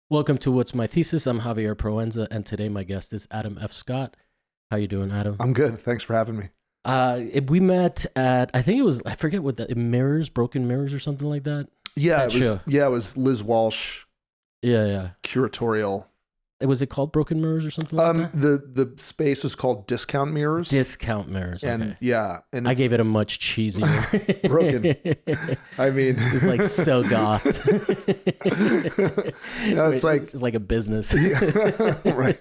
Welcome to What's My Thesis. I'm Javier Proenza, and today my guest is Adam F. Scott. How you doing, Adam? I'm good. Thanks for having me. We met at, I think it was, I forget what the Mirrors, Broken Mirrors or something like that. Yeah, That show. it was Liz Walsh Yeah. curatorial. Was it called Broken Mirrors or something like that? The space was called Discount Mirrors. Discount Mirrors. And Okay. yeah, and I gave it a much cheesier. Broken. I mean, It's like so goth. no, it's like a business. right.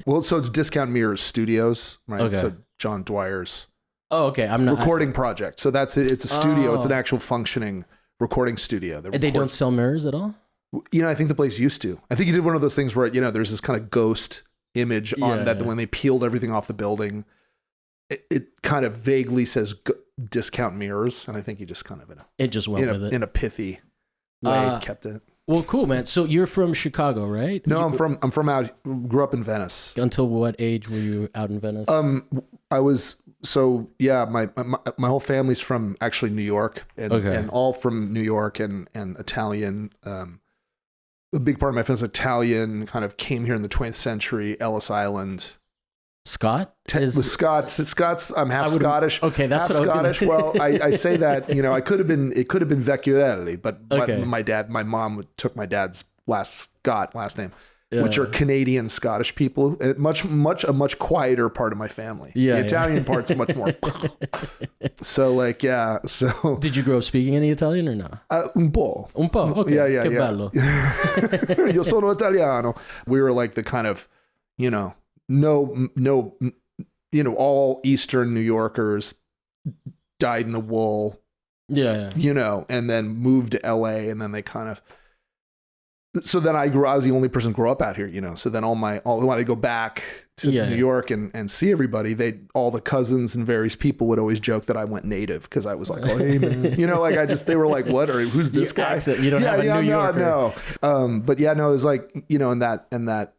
Well, so it's Discount Mirrors Studios, right? Okay. So John Dwyer's Oh, okay. I'm not. recording project. So that's it. It's a studio. It's an Oh. actual functioning recording studio. They don't sell mirrors at all? I think the place used to. I think you did one of those things where, there's this kind of ghost image on that. Yeah. When they peeled everything off the building, it kind of vaguely says Discount Mirrors. And I think you just kind of It just went with it. in a pithy way kept it. Well, cool, man. So you're from Chicago, right? No, I'm from grew up in Venice. Until what age were you out in Venice? I was, my whole family's from actually New York and all from New York and Italian. A big part of my family's Italian, kind of came here in the 20th century, Ellis Island. Scott? The Scots. I'm half Scottish. Okay, that's half what I was Scottish. Well, I say that it could have been Vecchiarelli, but Okay. my mom took my dad's last name, Yeah. which are Canadian Scottish people. A much quieter part of my family. Yeah, the Italian part's much more. So So Did you grow up speaking any Italian or no? un po'. Un po'. Okay. Yeah. Che bello. Io sono italiano. We were like the kind of, no, all Eastern New Yorkers dyed in the wool, Yeah. and then moved to LA, and then they kind of. So then I was the only person to grow up out here, So then when I go back to New York and see everybody, all the cousins and various people would always joke that I went native because I was like, oh, hey man, they were like, what, or who's this Your guy? accent, you don't have a New Yorker. No. But it was like, and that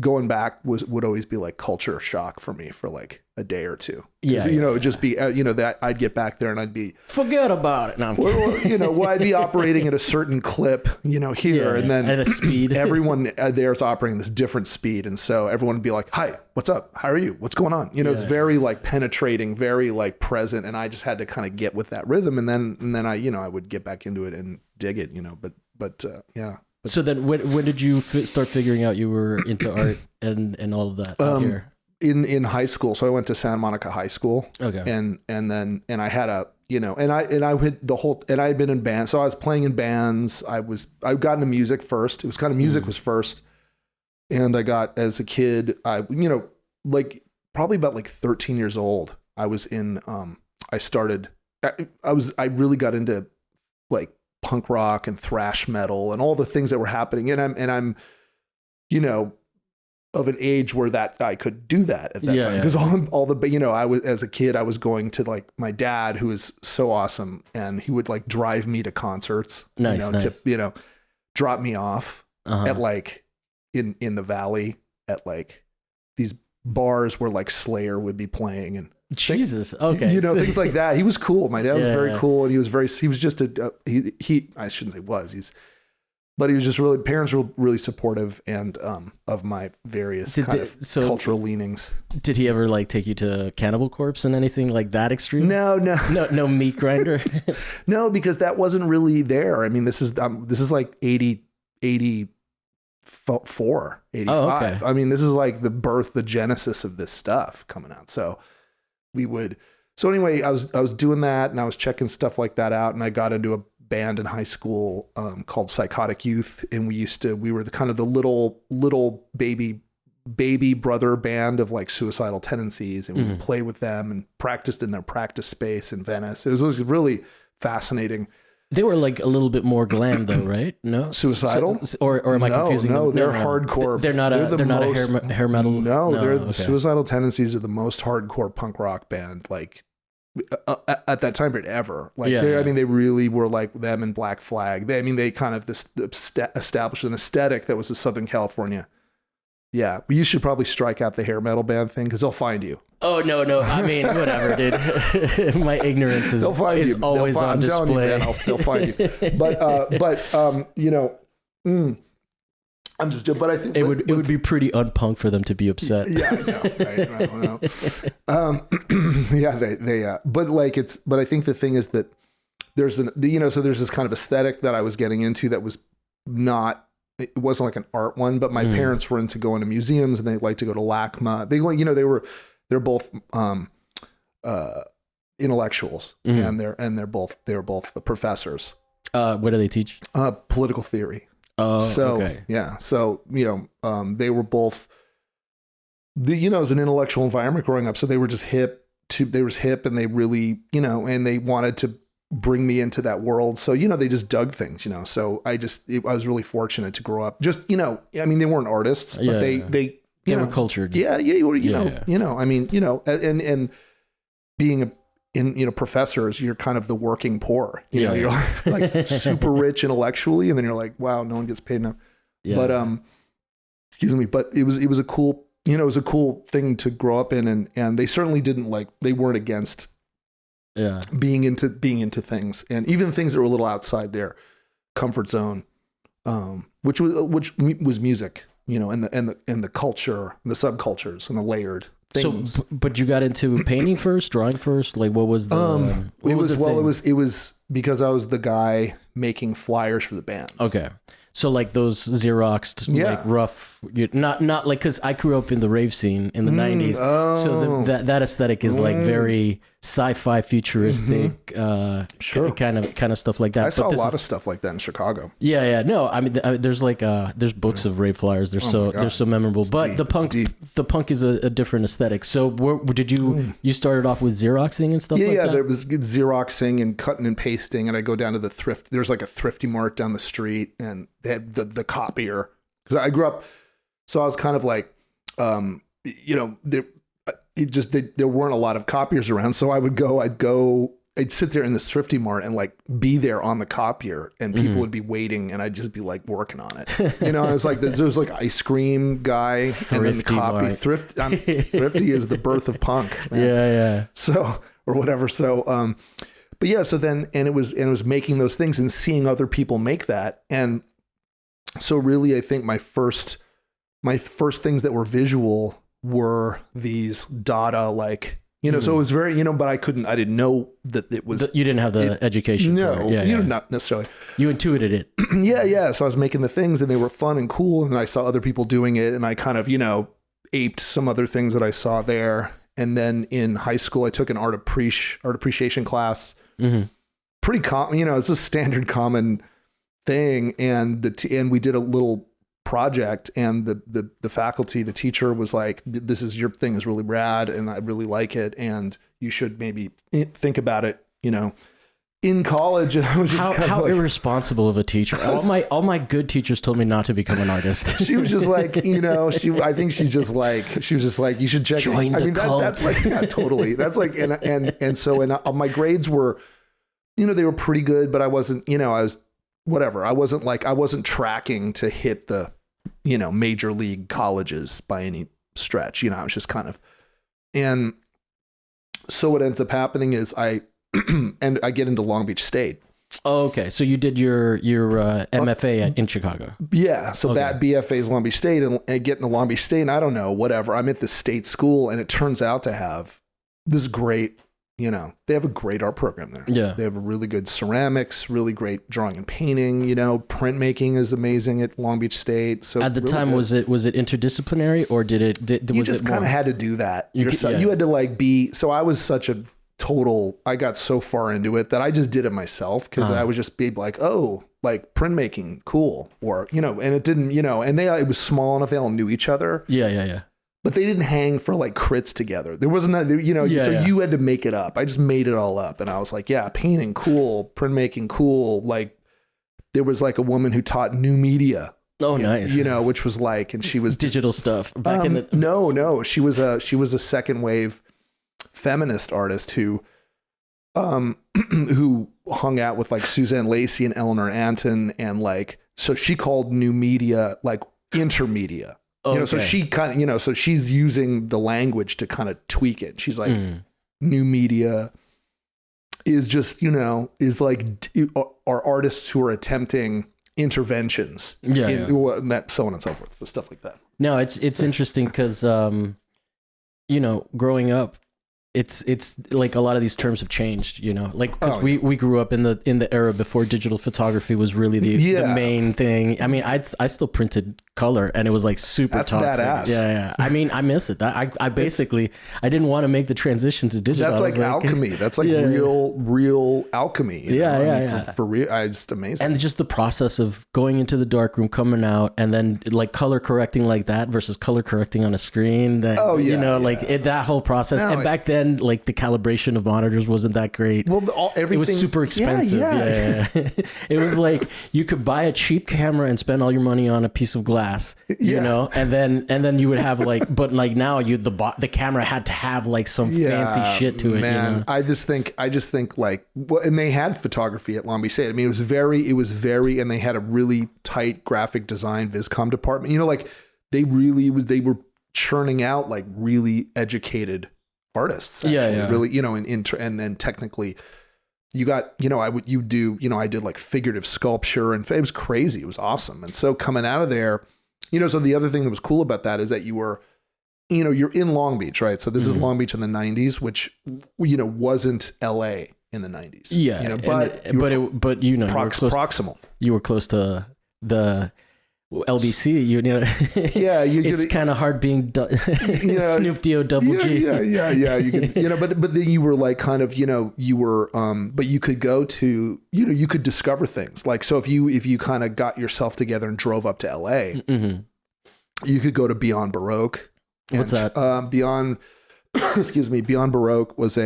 going back would always be like culture shock for me for like a day or two. Yeah. It would just be, that I'd get back there and I'd be, Forget about it. No, I'm kidding. I'd be operating at a certain clip, here, and then at a speed. everyone there is operating this different speed. And so everyone would be like, hi, what's up? How are you? What's going on? It's very like penetrating, very like present. And I just had to kind of get with that rhythm. And then I would get back into it and dig it, but yeah. So then when did you start figuring out you were into art and all of that out here? In high school. So I went to Santa Monica High School. Okay. And I had I had been in bands. So I was playing in bands. I got into music first. It was kind of music was first. And I got, as a kid, probably about like 13 years old, I was in, I really got into like punk rock and thrash metal and all the things that were happening. And I'm of an age where that I could do that at that time. Because I was, as a kid, I was going to like my dad, who is so awesome. And he would like drive me to concerts, Nice. to, drop me off at like in the Valley at like these bars where like Slayer would be playing and Jesus. Okay. things like that. He was cool. My dad was very cool. And he was just I shouldn't say but he was just really, parents were really supportive and of my various cultural leanings. Did he ever like take you to Cannibal Corpse and anything like that extreme? No, No meat grinder. no, because that wasn't really there. I mean, this is like 84, 85. Oh, okay. I mean, this is like the genesis of this stuff coming out. So anyway, I was doing that and I was checking stuff like that out, and I got into a band in high school called Psychotic Youth, and we were the kind of the little baby brother band of like Suicidal Tendencies, and we would play with them and practiced in their practice space in Venice. It was really fascinating. They were like a little bit more glam though, right? No? Suicidal? Or am I confusing them? No, they're hardcore. They're not a hair metal. No, the Suicidal Tendencies are the most hardcore punk rock band like at that time period ever. Like I mean, they really were like them and Black Flag. They kind of established an aesthetic that was a Southern California. Yeah, but you should probably strike out the hair metal band thing because they'll find you. Oh no! I mean, whatever, dude. My ignorance is always on display. They'll find you. But I'm just, but I think it would be pretty unpunk for them to be upset. Yeah, I know. Right? I don't know. Yeah, but like but I think the thing is that there's so there's this kind of aesthetic that I was getting into that was not, it wasn't like an art one, but my parents were into going to museums and they like to go to LACMA. They like, they're both, intellectuals and they were both the professors. What do they teach? Political theory. Oh, so okay. yeah, so they were both it was an intellectual environment growing up, so they were just hip, and they really and they wanted to bring me into that world, so they just dug things, so I was really fortunate to grow up just I mean, they weren't artists, but they were cultured. Yeah, I mean, and being in professors, you're kind of the working poor. You're like super rich intellectually, and then you're like, wow, no one gets paid enough. Yeah. But excuse me, but it was a cool, it was a cool thing to grow up in, and they certainly they weren't against being into things, and even things that were a little outside their comfort zone, which was music, and the culture, and the subcultures, and the layered things. So, but you got into painting first, drawing first? Like, what was the? It was because I was the guy making flyers for the bands. Okay, so like those Xeroxed, like rough, not like, because I grew up in the rave scene in the '90s, so that aesthetic is like very sci-fi, futuristic, kind of stuff like that. I saw a lot of stuff like that in Chicago. Yeah. No, I mean, there's like there's books of rave flyers. They're so memorable. But the punk is a different aesthetic. So did you started off with Xeroxing and stuff like that? Yeah, there was Xeroxing and cutting and pasting, and I go down to the thrift. There's like a Thrifty Mart down the street, and they had the copier, because I grew up. So I was kind of like, there weren't a lot of copiers around. So I'd sit there in the Thrifty Mart and like be there on the copier, and people would be waiting, and I'd just be like working on it. It was like, there's like ice cream guy, and then copy. Thrifty is the birth of punk, man. Yeah. So, or whatever. So, but yeah, so then, and it was making those things and seeing other people make that. And so really, I think my first things that were visual were these Dada, like, so it was very, but I didn't know that it was. You didn't have the education. No, not necessarily. You intuited it. Yeah. So I was making the things, and they were fun and cool, and I saw other people doing it, and I kind of, aped some other things that I saw there. And then in high school, I took an art appreciation class. Pretty common, it's a standard common thing, and we did a little project, and the faculty, the teacher was like, this is, your thing is really rad, and I really like it, and you should maybe think about it, in college. And I was just how irresponsible of a teacher. All my good teachers told me not to become an artist. She was just like, I think she was just like, you should check join the cult. That's like, yeah, totally. That's like, and so my grades were, they were pretty good, but I wasn't, I was whatever. I wasn't tracking to hit the, major league colleges by any stretch. I was just kind of, and so what ends up happening is I get into Long Beach State. Oh, okay. So you did your MFA in Chicago. Yeah. So that BFA is Long Beach State, and getting to Long Beach State, and I don't know, whatever. I'm at the state school, and it turns out to have this great, they have a great art program there. Yeah. They have a really good ceramics, really great drawing and painting, printmaking is amazing at Long Beach State. So at the really time, good. was it interdisciplinary, or you just kind of had to do that yourself? You had to like so I was such a I got so far into it that I just did it myself, because I would just be like, oh, like printmaking, cool. Or, and it didn't, and it was small enough, they all knew each other. Yeah. But they didn't hang for like crits together. There wasn't that, you had to make it up. I just made it all up. And I was like, yeah, painting, cool. Printmaking, cool. Like, there was like a woman who taught new media. Oh, nice. Which was like, and she was digital stuff back in the. No. She was a second wave feminist artist who hung out with like Suzanne Lacey and Eleanor Anton, and like, so she called new media like intermedia. Okay. So she kind of, so she's using the language to kind of tweak it. She's like, new media is just, is like, are artists who are attempting interventions. That so on and so forth. So stuff like that. No, it's interesting because, you know, growing up, it's like a lot of these terms have changed, you know, like we grew up in the era before digital photography was really the main thing. I mean, I still printed color and it was like super toxic. Badass. Yeah. I mean, I miss it. I basically, I didn't want to make the transition to digital. That's like alchemy. That's like real alchemy. For real. It's just amazing. And just the process of going into the darkroom, coming out, and then like color correcting like that versus color correcting on a screen. That, that whole process. And back then, like the calibration of monitors wasn't that great. Well, everything, it was super expensive. Yeah. It was like you could buy a cheap camera and spend all your money on a piece of glass, you know, and then you would have like, but like now the camera had to have like some fancy shit to it. Man, you know? I just think like, and they had photography at Long Beach State. I mean, it was very, and they had a really tight graphic design Viscom department. You know, like they were churning out like really educated artists, actually. Really, you know, and then technically you got, you know, I did like figurative sculpture and it was crazy. It was awesome. And so coming out of there, you know, so the other thing that was cool about that is that you were, you know, you're in Long Beach, right? So this is Long Beach in the 90s, which, you know, wasn't LA in the 90s. Yeah. You know, but you know, proximal. You were close to the LBC, you know. Yeah, it's kind of hard being Snoop D-O double G. Yeah. You could, you know, but then you were like kind of, you know, you were, but you could go to, you know, you could discover things. Like, so if you kind of got yourself together and drove up to LA, you could go to Beyond Baroque. What's that? Beyond Baroque was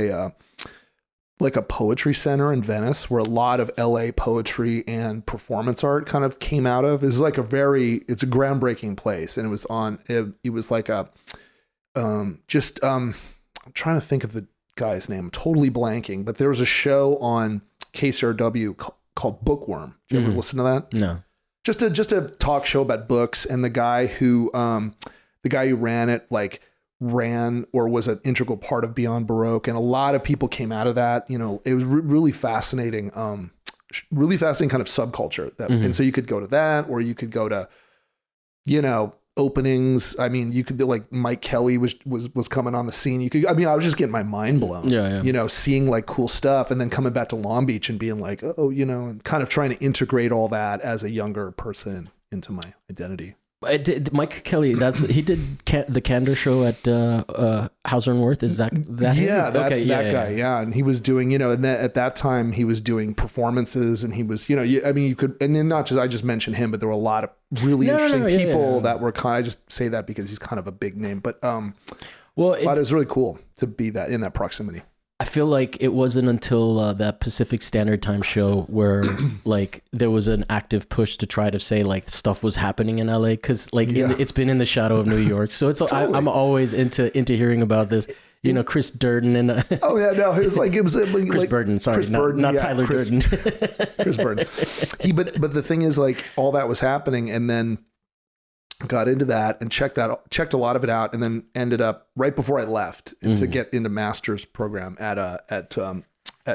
like a poetry center in Venice where a lot of LA poetry and performance art kind of came out of. It's a groundbreaking place. And it was like I'm trying to think of the guy's name. I'm totally blanking, but there was a show on KCRW called Bookworm. Did you ever listen to that? No. Just a talk show about books. And the guy who ran it, like, ran or was an integral part of Beyond Baroque, and a lot of people came out of that. You know, it was really fascinating kind of subculture that, and so you could go to that, or you could go to, you know, openings. I mean, you could do, like, Mike Kelly was coming on the scene. I was just getting my mind blown. You know, seeing like cool stuff, and then coming back to Long Beach and being like, oh, you know, and kind of trying to integrate all that as a younger person into my identity. Mike Kelly, he did the Candor show at Hauser and Wirth. Is that yeah, that guy, yeah. And he was doing, you know, and at that time he was doing performances, and he was, you know, you could, and then not just, I just mentioned him, but there were a lot of really interesting people that were kind of, I just say that because he's kind of a big name, but but it was really cool to be in that proximity. I feel like it wasn't until that Pacific Standard Time show where like there was an active push to try to say like stuff was happening in LA, because like it's been in the shadow of New York. So it's totally. I'm always into hearing about this. You know, Chris Durden and it was like Chris Burden. Sorry, not Tyler Durden. Chris Burden. But the thing is, like, all that was happening, and then got into that and checked a lot of it out, and then ended up right before I left to get into master's program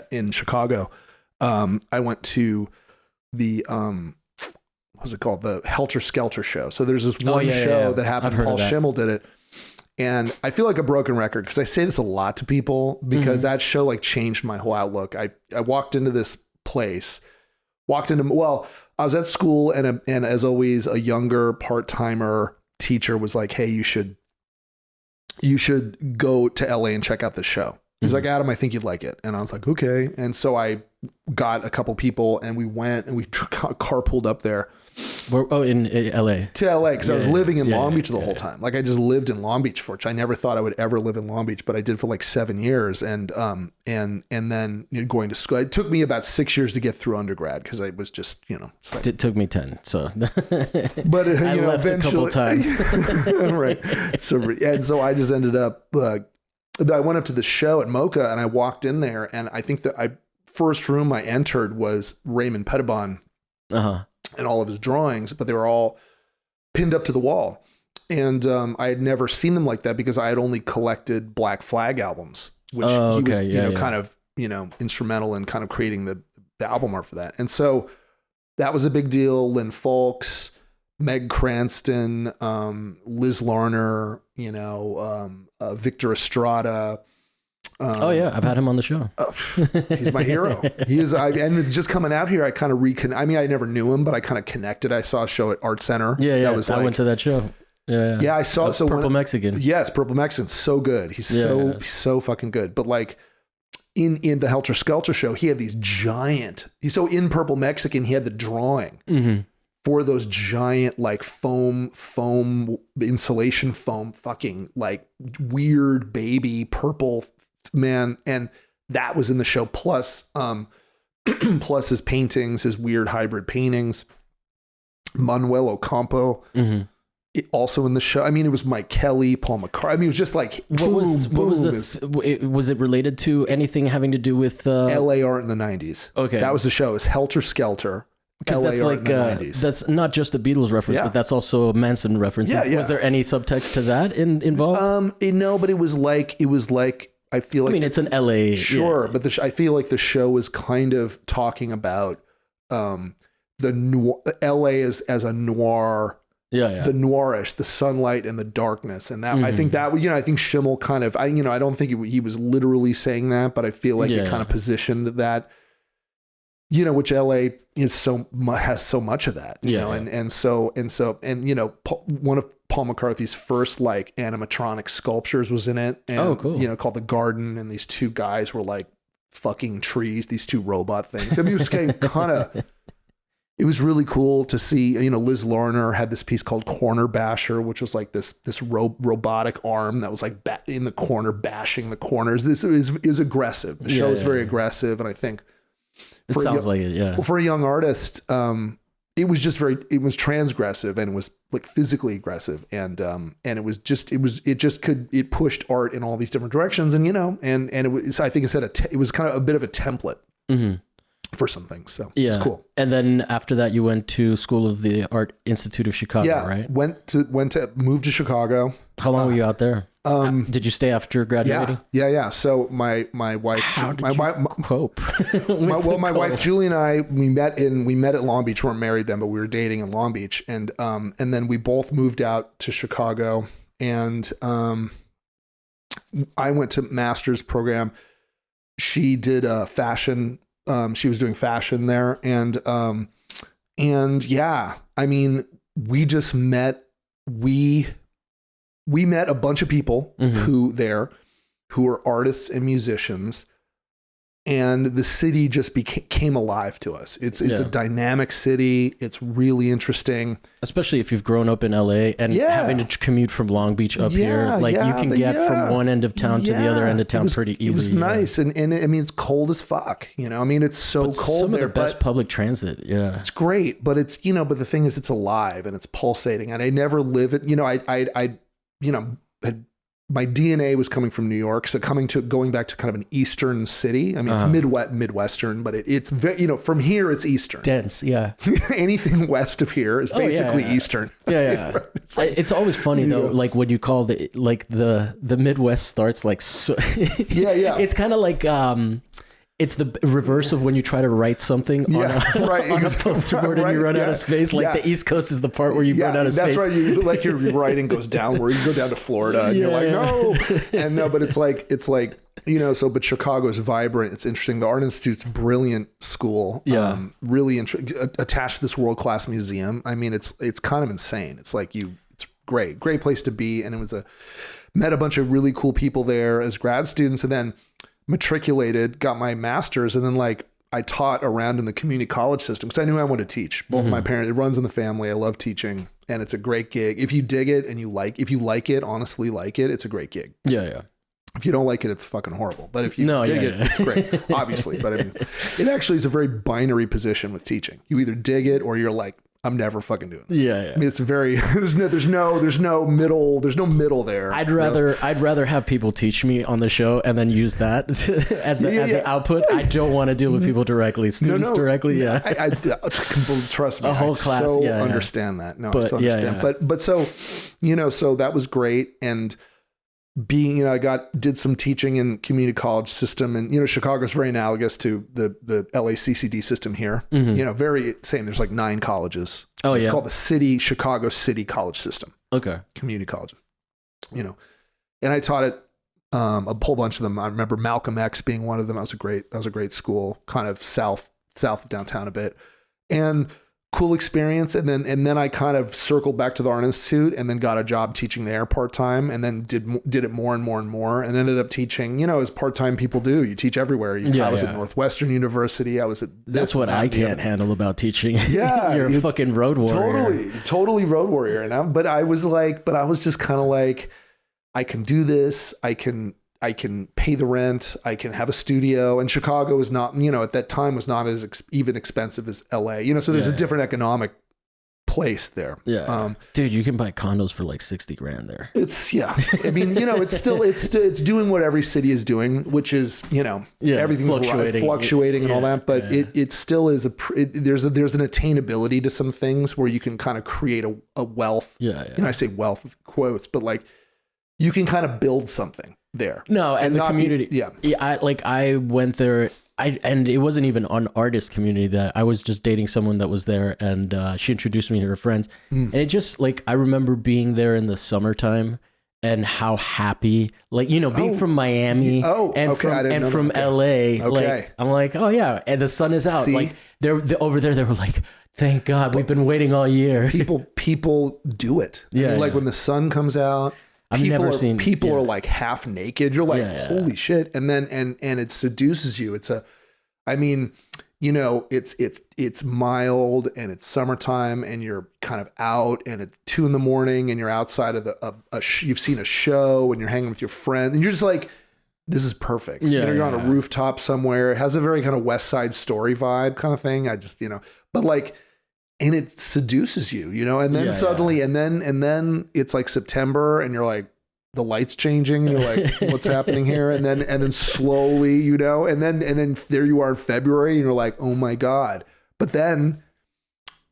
in Chicago. I went to the what's it called? The Helter Skelter show. So there's this one show that happened. Paul Schimmel did it. And I feel like a broken record because I say this a lot to people because that show like changed my whole outlook. I walked into this place, I was at school, and as always, a younger part-timer teacher was like, "Hey, you should go to LA and check out this show." He's like, "Adam, I think you'd like it." And I was like, "Okay." And so I got a couple people, and we went and we carpooled up there. In LA. To LA, because I was living in Long Beach the whole time. Like, I just lived in Long Beach I never thought I would ever live in Long Beach, but I did for like 7 years. And then going to school. It took me about 6 years to get through undergrad because I was just, you know. It's like, it took me 10, so. But I left a couple times. Right. So I just ended up, I went up to the show at Mocha, and I walked in there, and I think the first room I entered was Raymond Pettibon. And all of his drawings, but they were all pinned up to the wall. And I had never seen them like that because I had only collected Black Flag albums, which he was, kind of, instrumental in kind of creating the album art for that. And so that was a big deal. Lynn Folks, Meg Cranston, Liz Larner, Victor Estrada. Oh yeah, I've had him on the show. He's my hero. He is. And just coming out here, I kind of I never knew him, but I kind of connected. I saw a show at Art Center. Yeah. I went to that show. Yeah. I saw Purple Mexican. Yes, Purple Mexican. So good. He's so fucking good. But like in the Helter Skelter show, he had these giant. So in Purple Mexican, he had the drawing for those giant like foam insulation foam fucking like weird baby purple man, and that was in the show. Plus his paintings, his weird hybrid paintings. Manuel Ocampo, also in the show. I mean, it was Mike Kelly, Paul McCartney. I mean, it was just like was it related to anything having to do with LA art in the 90s? Okay, that was the show. Is Helter Skelter. Because that's like that's not just a Beatles reference, but that's also a Manson reference. Yeah. Was there any subtext to that involved? No, but it was like I feel like it's an LA. Sure, but I feel like the show was kind of talking about the LA as a noir. The noirish, the sunlight and the darkness, and that I think that I think Schimmel kind of I don't think he was literally saying that, but I feel like it kind of positioned that. Which LA is has so much of that, and so one of Paul McCarthy's first like animatronic sculptures was in it, and cool. Called The Garden, and these two guys were like fucking trees, these two robot things. I mean, it was kind of, it was really cool to see. Liz Larner had this piece called Corner Basher, which was like this robotic arm that was like in the corner bashing the corners. This is aggressive. The show is very aggressive, and I think. It sounds like it, yeah. Well, for a young artist, it was transgressive, and it was like physically aggressive, and it pushed art in all these different directions, and it was, I think it was kind of a bit of a template for some things. So it's cool. And then after that, you went to School of the Art Institute of Chicago, right? Moved to Chicago. How long were you out there? Did you stay after graduating? Yeah. So my wife, cope? My wife Julie and I, we met at Long Beach. We weren't married then, but we were dating in Long Beach, and then we both moved out to Chicago, and I went to master's program. She did fashion. She was doing fashion there, and I mean, we just met. We met a bunch of people who were artists and musicians, and the city just came alive to us. It's a dynamic city. It's really interesting, especially if you've grown up in LA and having to commute from Long Beach up here. Like you can get from one end of town to the other end of town pretty easily. It was nice, and I mean it's cold as fuck. I mean it's so cold. Some of the best public transit. Yeah, it's great, but it's but the thing is it's alive and it's pulsating. And I never live it. My DNA was coming from New York, so going back to kind of an Eastern city. I mean, it's Midwestern, but it's very, from here it's Eastern. Dense, yeah. Anything west of here is basically Eastern. Yeah. It's always funny though, like what you call the Midwest starts like so. Yeah. It's kind of like it's the reverse of when you try to write something on a poster board and you run out of space. Like the East Coast is the part where you run out of space. That's right. Your writing goes downward. You go down to Florida and you're like, no. And no, but it's like, but Chicago is vibrant. It's interesting. The Art Institute's brilliant school. Yeah. Really attached to this world-class museum. I mean, it's kind of insane. It's like it's great place to be. And it was met a bunch of really cool people there as grad students, and then matriculated, got my master's, and then like I taught around in the community college system because I knew I wanted to teach. Both my parents, it runs in the family. I love teaching, and it's a great gig. If you dig it and if you like it, honestly like it, it's a great gig. Yeah. If you don't like it, it's fucking horrible. But if you dig it, it's great, obviously. But I mean, it actually is a very binary position with teaching. You either dig it or you're like, I'm never fucking doing this. Yeah. I mean, it's very there's no middle there. I'd rather have people teach me on the show and then use that as the output. I don't want to deal with people directly, students directly. Yeah, I trust me. A whole class. Understand that. No, I still understand. But so so that was great, and being, I did some teaching in community college system, and Chicago's very analogous to the LACCD system here. Very same. There's like 9 colleges. It's called the Chicago City College System. Okay. Community colleges. And I taught it a whole bunch of them. I remember Malcolm X being one of them. That was a great school, kind of south of downtown a bit, and cool experience. And then I kind of circled back to the Art Institute, and then got a job teaching there part-time, and then did it more and more and more, and ended up teaching, as part-time people do. You teach everywhere. I was at Northwestern University. I was at That's what I can't handle about teaching. Yeah. You're a fucking road warrior. Totally road warrior. But I was just kind of like, I can do this. I can pay the rent. I can have a studio. And Chicago is not, at that time was not as even expensive as LA, so there's a different economic place there. Yeah. Dude, you can buy condos for like 60 grand there. It's it's doing what every city is doing, which is, everything's fluctuating and all that. But it still is there's an attainability to some things where you can kind of create a wealth. I say wealth with quotes, but like you can kind of build something there. No, and the community. I went there. And it wasn't even an artist community that I was just dating someone that was there, and she introduced me to her friends. And it just I remember being there in the summertime and how happy, being from Miami and from LA, I'm like, oh yeah, and the sun is out. See? They're over there. They were like, thank God, we've been waiting all year. People do it. When the sun comes out. People are like half naked. You're like, holy shit. And then, and it seduces you. It's it's mild, and it's summertime, and you're kind of out, and it's 2 a.m, and you're outside of you've seen a show, and you're hanging with your friends, and you're just like, this is perfect. You're on a rooftop somewhere. It has a very kind of West Side Story vibe kind of thing. And it seduces you, and then suddenly, and then it's like September, and you're like, the light's changing, and you're like, what's happening here? And then slowly, and then there you are in February, and you're like, oh my God. But then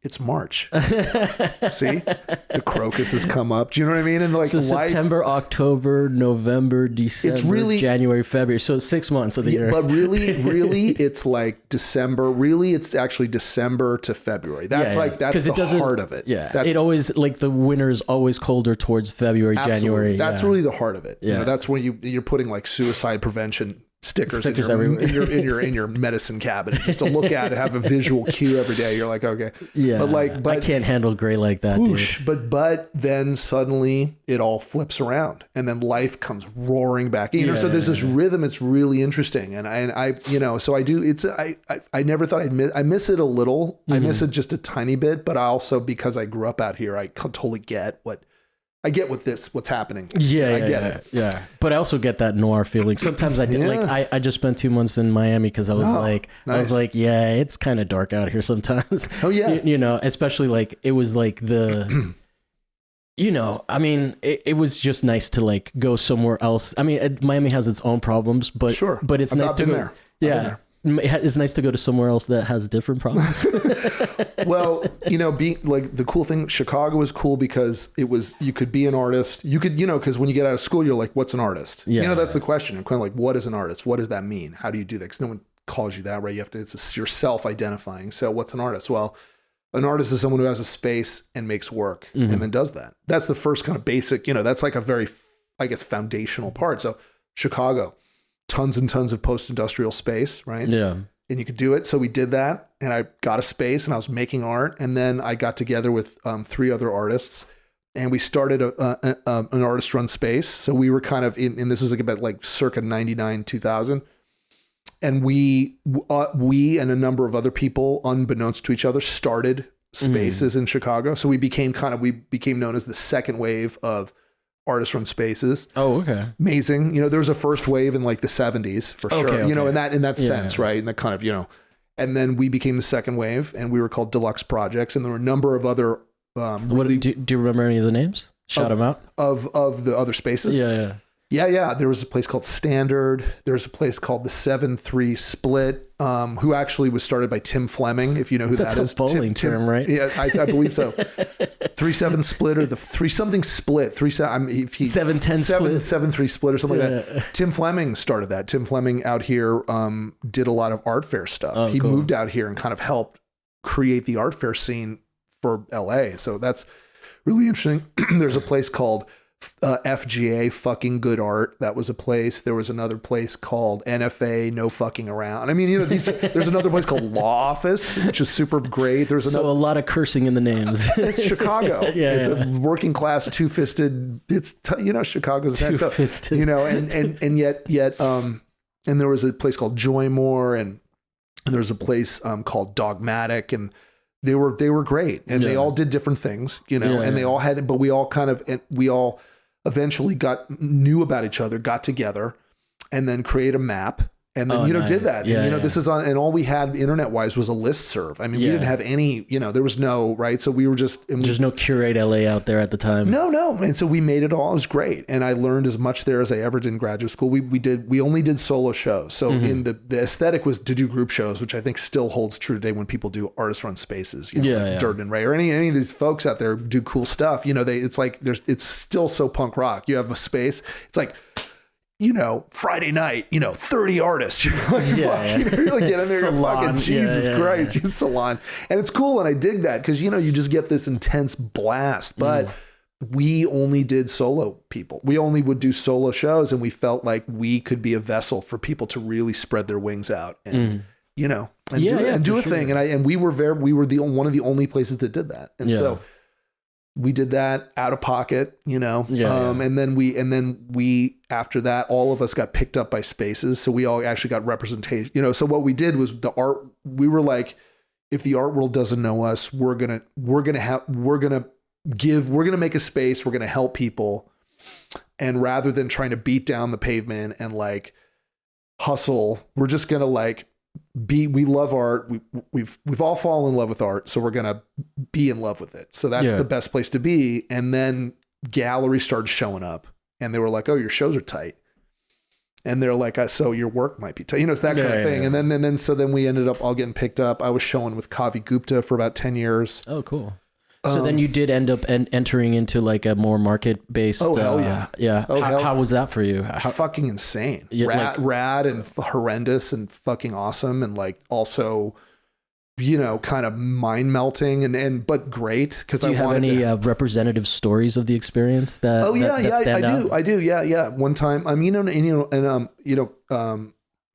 it's March. See, the crocuses come up. Do you know what I mean? And so September, October, November, December, it's really January, February. So it's 6 months of the year. But really, it's like December. Really, it's actually December to February. That's that's the heart of it. Yeah, it always the winter is always colder towards February, January. That's really the heart of it. Yeah, that's when you're putting like suicide prevention stickers in your medicine cabinet just to look at it, have a visual cue every day. You're like, okay, but I can't handle gray like that, whoosh, dude. But then suddenly it all flips around, and then life comes roaring back. So there's this rhythm. It's really interesting, and I so I do. It's I never thought I miss it a little. I miss it just a tiny bit, but I also, because I grew up out here, I totally get what's happening. I get it. Yeah. But I also get that noir feeling. Sometimes I did I just spent 2 months in Miami because I was it's kind of dark out here sometimes. Oh yeah. Especially it was the it was just nice to go somewhere else. I mean, Miami has its own problems, but sure. But it's nice to go there. Yeah. It's nice to go to somewhere else that has different problems. Well, being the cool thing, Chicago was cool because you could be an artist. You could, because when you get out of school, you're like, what's an artist? Yeah. That's the question. I'm kind of like, what is an artist? What does that mean? How do you do that? Because no one calls you that, right? You're self-identifying. So what's an artist? Well, an artist is someone who has a space and makes work and then does that. That's the first kind of basic, that's like a very, I guess, foundational part. So Chicago, tons and tons of post-industrial space, right? Yeah. And you could do it. So we did that, and I got a space, and I was making art. And then I got together with 3 other artists, and we started an artist-run space. So we were kind of and this was about circa 99, 2000. And we and a number of other people, unbeknownst to each other, started spaces in Chicago. So we became known as the second wave of artist-run spaces. Oh, okay. Amazing. There was a first wave in the 70s for sure. Okay. In that sense, right? And that kind of, and then we became the second wave, and we were called Deluxe Projects, and there were a number of other do you remember any of the names? Shout them out. Of the other spaces? Yeah. Yeah. There was a place called Standard. There's a place called the 7-3 Split, who actually was started by Tim Fleming, if you know who that is. That's a bowling term, right? Yeah, I believe so. 3-7 Split or the 3-something Split. 7-10 Split. 7-3 Split or something like that. Tim Fleming started that. Tim Fleming out here did a lot of art fair stuff. He moved out here and kind of helped create the art fair scene for LA. So that's really interesting. There's a place called FGA, Fucking Good Art. That was a place. There was another place called NFA, No Fucking Around. I mean, you know, there's another place called Law Office, which is super great. There's a lot of cursing in the names. It's Chicago. It's a working class, two-fisted. It's Chicago's two-fisted. So, you know, and yet and there was a place called Joymore, and there's a place called Dogmatic, and they were great, and they all did different things, you know, and they all had, but we all eventually knew about each other, got together, and then create a map, and then did that. And, this is on, and all we had internet wise was a listserv. I mean, we didn't have any, there was no, right. So we were just, there's no Curate LA out there at the time. No. And so we made it all. It was great. And I learned as much there as I ever did in graduate school. We only did solo shows. So in the aesthetic was to do group shows, which I think still holds true today when people do artist run spaces, like Durden and Ray or any of these folks out there who do cool stuff. You know, it's still so punk rock. You have a space. It's like, Friday night, 30 artists. You're like, you're like getting there, you're fucking Jesus Christ, just salon. And it's cool. And I dig that because, you just get this intense blast. But we only did solo people. We only would do solo shows. And we felt like we could be a vessel for people to really spread their wings out and, do a thing. And we were one of the only places that did that. And so we did that out of pocket, and then we, after that, all of us got picked up by spaces. So we all actually got representation, so what we did was we were like, if the art world doesn't know us, we're going to make a space. We're going to help people. And rather than trying to beat down the pavement and like hustle, we're just going to we love art. We've all fallen in love with art. So we're going to be in love with it. So that's the best place to be. And then galleries started showing up and they were like, oh, your shows are tight. And they're like, so your work might be tight. It's that kind of thing. Yeah. And then we ended up all getting picked up. I was showing with Kavi Gupta for about 10 years. Oh, cool. So then you did end up entering into like a more market-based. Oh, hell yeah. Yeah. How was that for you? Fucking insane. Yeah, rad and horrendous and fucking awesome. And like also, kind of mind melting but great. Cause do you have any representative stories of the experience that stand out? I do. Yeah. One time,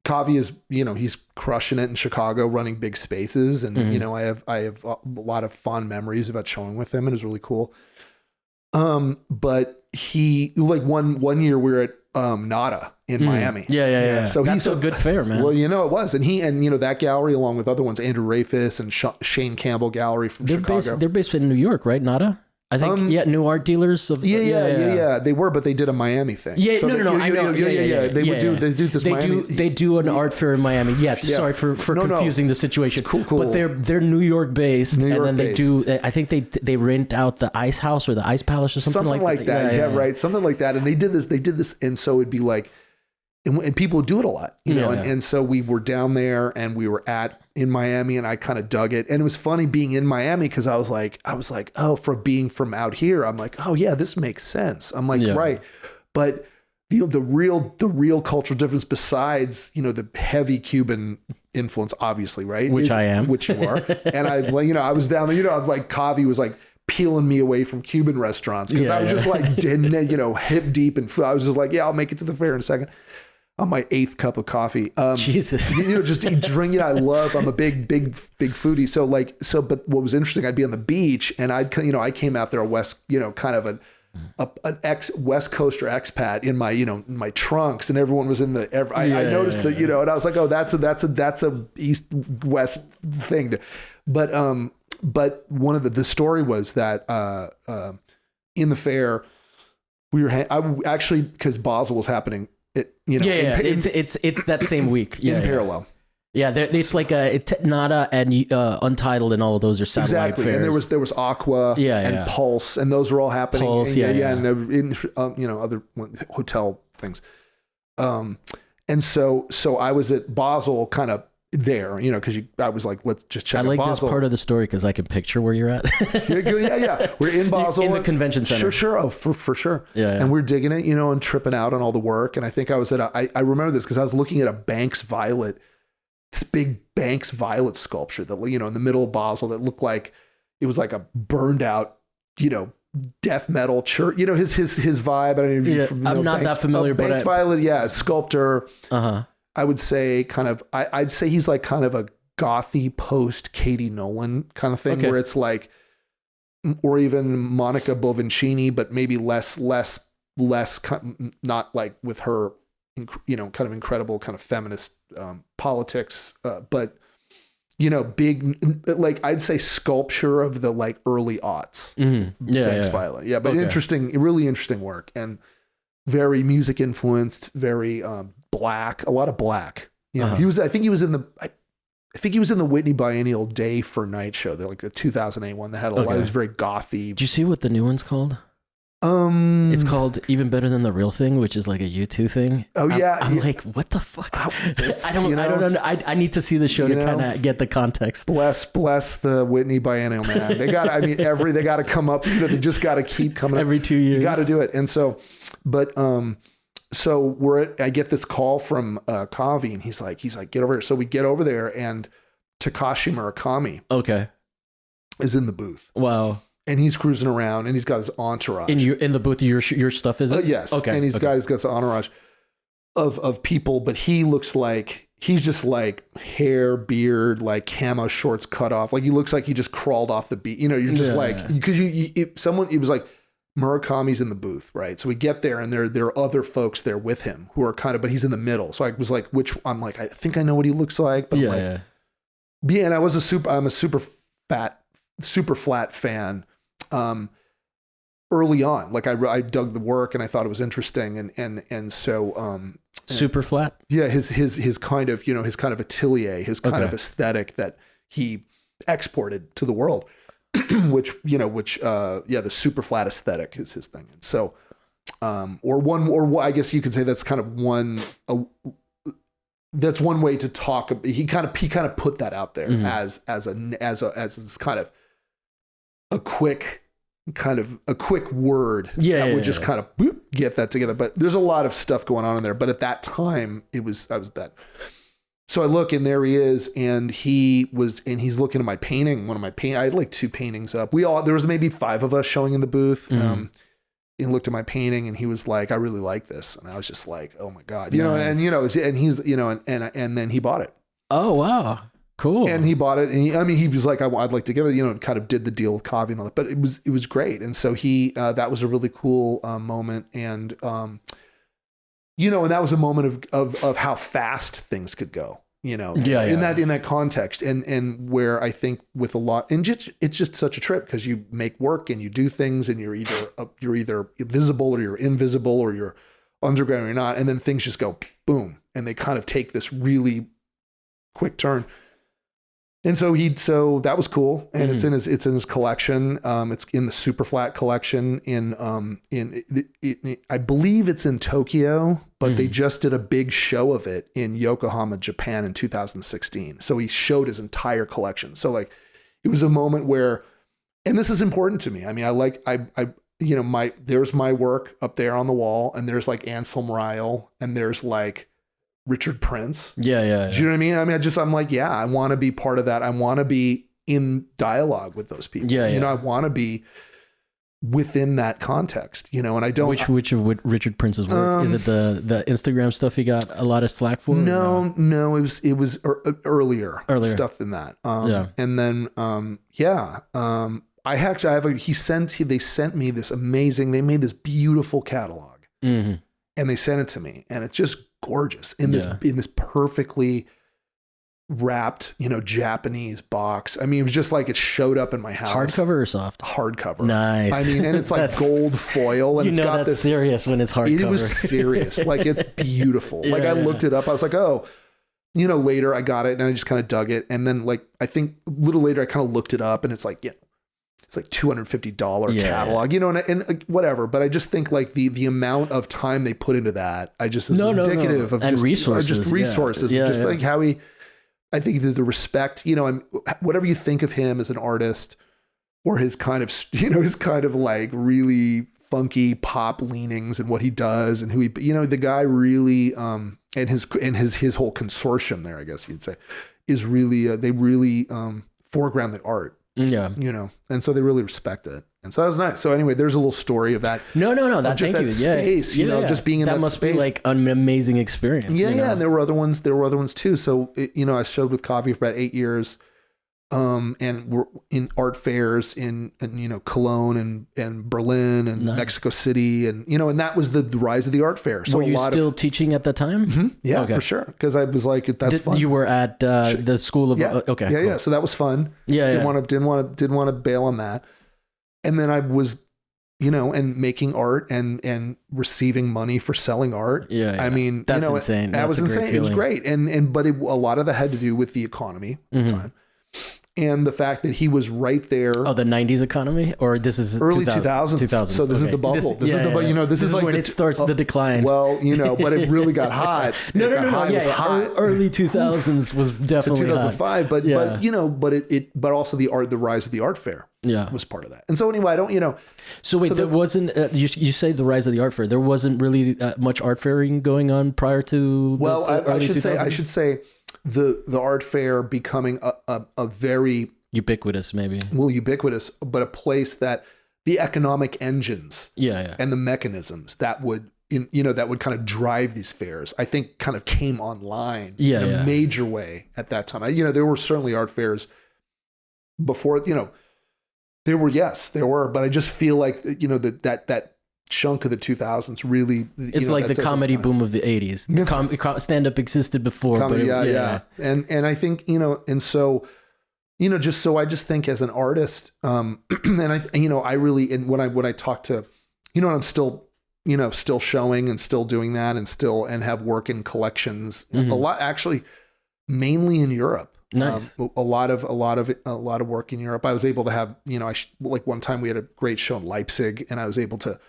Kavi is, he's crushing it in Chicago, running big spaces. And, I have a lot of fond memories about showing with him, and it was really cool. But he, like one year we were at Nada in Miami. Yeah. So that's a good fair, man. Well, it was. And that gallery, along with other ones, Andrew Rafis and Shane Campbell Gallery from Chicago. They're based in New York, right? Nada? I think, New Art Dealers. They were, but they did a Miami thing. Yeah, so I know. They do this Miami. They do an art fair in Miami. Sorry for confusing the situation. Cool. But they're New York based, and then they do. I think they rent out the Ice House or the Ice Palace or something like that. Yeah, right, something like that. And they did this, and so it'd be like, and people do it a lot, and so we were down there and we were in Miami, and I kind of dug it. And it was funny being in Miami because I was like, oh, for being from out here, I'm like, oh yeah, this makes sense. I'm like, right. But the real cultural difference besides, the heavy Cuban influence, obviously, right? Which I am. Which you are. And I was down there, I'm like, Kavi was like peeling me away from Cuban restaurants because I was just like, hip deep in food. I was just like, I'll make it to the fair in a second. On my 8th cup of coffee. Jesus. Just drink. I'm a big foodie. But what was interesting, I'd be on the beach and I came out there kind of an West Coaster expat in my trunks, and everyone was in I noticed that, and I was like, oh, that's a East West thing. But one of the story was that, in the fair, because Basel was happening. It's that same week in parallel. Yeah, it's like Nada and Untitled and all of those are satellite exactly. fairs. And there was Aqua and Pulse, and those were all happening. Pulse, and in other hotel things. And so I was at Basel, kind of there, because I was like, let's just check. I like this part of the story because I can picture where you're at. yeah. We're in Basel, in the convention center. Sure. Oh, for sure. Yeah. And we're digging it, and tripping out on all the work. And I think I was at I remember this because I was looking at a Banks Violet. This big Banks Violet sculpture that, in the middle of Basel that looked like it was like a burned out, death metal church, his vibe. I don't know I'm not that familiar, but Banks Violet, sculptor. I would say I'd say he's like kind of a gothy post Katie Nolan kind of thing, where it's like, or even Monica Bovincini, but maybe less, not like with her, kind of incredible kind of feminist politics, but big, like I'd say sculpture of the like early aughts. Banks Violet, but really interesting work, and very music influenced, very black, a lot of black. I think he was in the Whitney Biennial Day for Night show, like the 2008 one that had a lot. It was very gothy. Did you see what the new one's called? It's called Even Better Than the Real Thing, which is like a U2 thing. I'm like, what the fuck? I don't know. I need to see the show to kind of get the context. Bless the Whitney Biennial, man. They got, they got to come up. They just got to keep coming every 2 years. You got to do it. And so, but so I get this call from Kavi, and he's like, get over here. So we get over there, and Takashi Murakami, is in the booth. Wow. And he's cruising around, and he's got his entourage. In the booth, your stuff is it? Yes. Okay. And he's got this entourage of people, but he looks like he's just like hair, beard, like camo shorts cut off. Like he looks like he just crawled off the beat. You're just because it was like Murakami's in the booth, right? So we get there, and there are other folks there with him who are but he's in the middle. So I was like, I think I know what he looks like, but and I'm a super flat fan. Early on, like I dug the work, and I thought it was interesting, and so super flat. Yeah, his kind of his kind of atelier, his kind of aesthetic that he exported to the world, which the super flat aesthetic is his thing. And so, or I guess you could say that's kind of one. That's one way to talk. He kind of put that out there as this kind of a quick word that would just kind of get that together. But there's a lot of stuff going on in there. But at that time, I was that. So I look, and there he is, and he's looking at my painting. I had like 2 paintings up. There was maybe 5 of us showing in the booth. He looked at my painting, and he was like, I really like this. And I was just like, oh my God, and he's, and then he bought it. Oh, wow. Cool. And he bought it, and he was like, I'd like to give it, kind of did the deal with Kavi and all that, but it was great. And so that was a really cool moment. And, and that was a moment of how fast things could go, in that context, and where I think with a lot, and it's just such a trip, because you make work and you do things, and you're either visible or you're invisible, or you're underground or you're not. And then things just go boom, and they kind of take this really quick turn. And so that was cool, and it's in his collection. It's in the Super Flat collection I believe it's in Tokyo, but they just did a big show of it in Yokohama, Japan in 2016. So he showed his entire collection. So like, it was a moment where, and this is important to me. I mean, there's my work up there on the wall, and there's like Anselm Ryle, and there's like Richard Prince. Yeah. Do you know what I mean? I mean, I'm like, I want to be part of that. I want to be in dialogue with those people. Yeah. I want to be within that context, and I don't. Which of Richard Prince's work? Is it the Instagram stuff he got a lot of slack for? No, it was earlier stuff than that. And then, they sent me this amazing, they made this beautiful catalog, and they sent it to me, and it's just gorgeous in this perfectly wrapped, Japanese box. I mean, it was just like it showed up in my house. Hardcover or soft? Hardcover. Nice. I mean, and it's like gold foil, and it's got that's serious when it's hardcover. It was serious. Like, it's beautiful. I looked it up. I was like, oh, later I got it and I just kind of dug it. And then like, I think a little later I kind of looked it up and it's like, it's like $250 catalog, and whatever. But I just think like the amount of time they put into that, I just is indicative of and just resources. Like how I think the respect, whatever you think of him as an artist or his kind of like really funky pop leanings and what he does and who he, the guy really, and his whole consortium there, I guess you'd say, is really, they really foreground the art. Yeah. And so they really respect it. And so that was nice. So anyway, there's a little story of that. No. Thank you. Space, just being in that space. That must be like an amazing experience. Yeah. And there were other ones too. So, I showed with Coffee for about 8 years. And we're in art fairs in Cologne and Berlin and Mexico City. And, and that was the rise of the art fair. So were you still teaching at the time? Mm-hmm. Yeah, okay. For sure. Because I was like, that's fun. You were at the school of, okay. Yeah. Cool. Yeah. So that was fun. Yeah. Didn't want to bail on that. And then I was, and making art and receiving money for selling art. Yeah. I mean, that's insane. That was insane. It was great. But a lot of that had to do with the economy at the time. And the fact that he was right there. Oh, the 90s economy? Or this is early 2000s. So this is the bubble. This is like when it starts the decline. Well, but it really got hot. No. Early 2000s was definitely 2005, hot. but also the rise of the art fair. Yeah, was part of that. And so anyway, I don't, So wait, there wasn't. You say the rise of the art fair. There wasn't really much art fairing going on prior to. Well, I should say. The art fair becoming a very ubiquitous, ubiquitous, but a place that the economic engines and the mechanisms that would kind of drive these fairs, I think kind of came online in a major way at that time. There were certainly art fairs before, there were, but I just feel like, that chunk of the 2000s really it's like the comedy boom of the 80s. Stand-up existed before, comedy, and I think and so just so I just think as an artist, and I really, and when I talk to and I'm still still showing and still doing that and have work in collections a lot, actually mainly in Europe. Nice. A lot of work in Europe. I was able to have like one time we had a great show in Leipzig and I was able to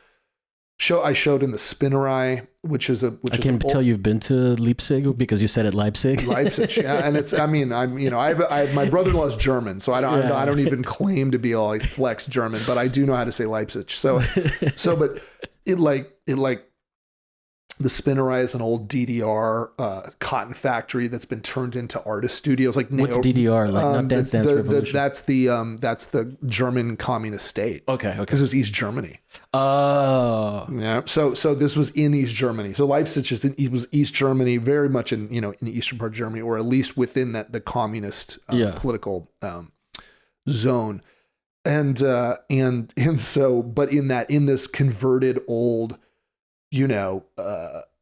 I showed in the Spinnerei, which is I can tell you've been to Leipzig because you said it Leipzig. Leipzig, yeah, and it's. I mean, my brother-in-law is German, so I don't even claim to be all like flex German, but I do know how to say Leipzig. But it the Spinnerei is an old DDR cotton factory that's been turned into artist studios. Like what's DDR? Like not Dance Revolution. That's the German communist state. Okay. Because it was East Germany. Oh. Yeah. So this was in East Germany. So Leipzig was East Germany, very much in the eastern part of Germany, or at least within the communist political zone. And so, but in this converted old,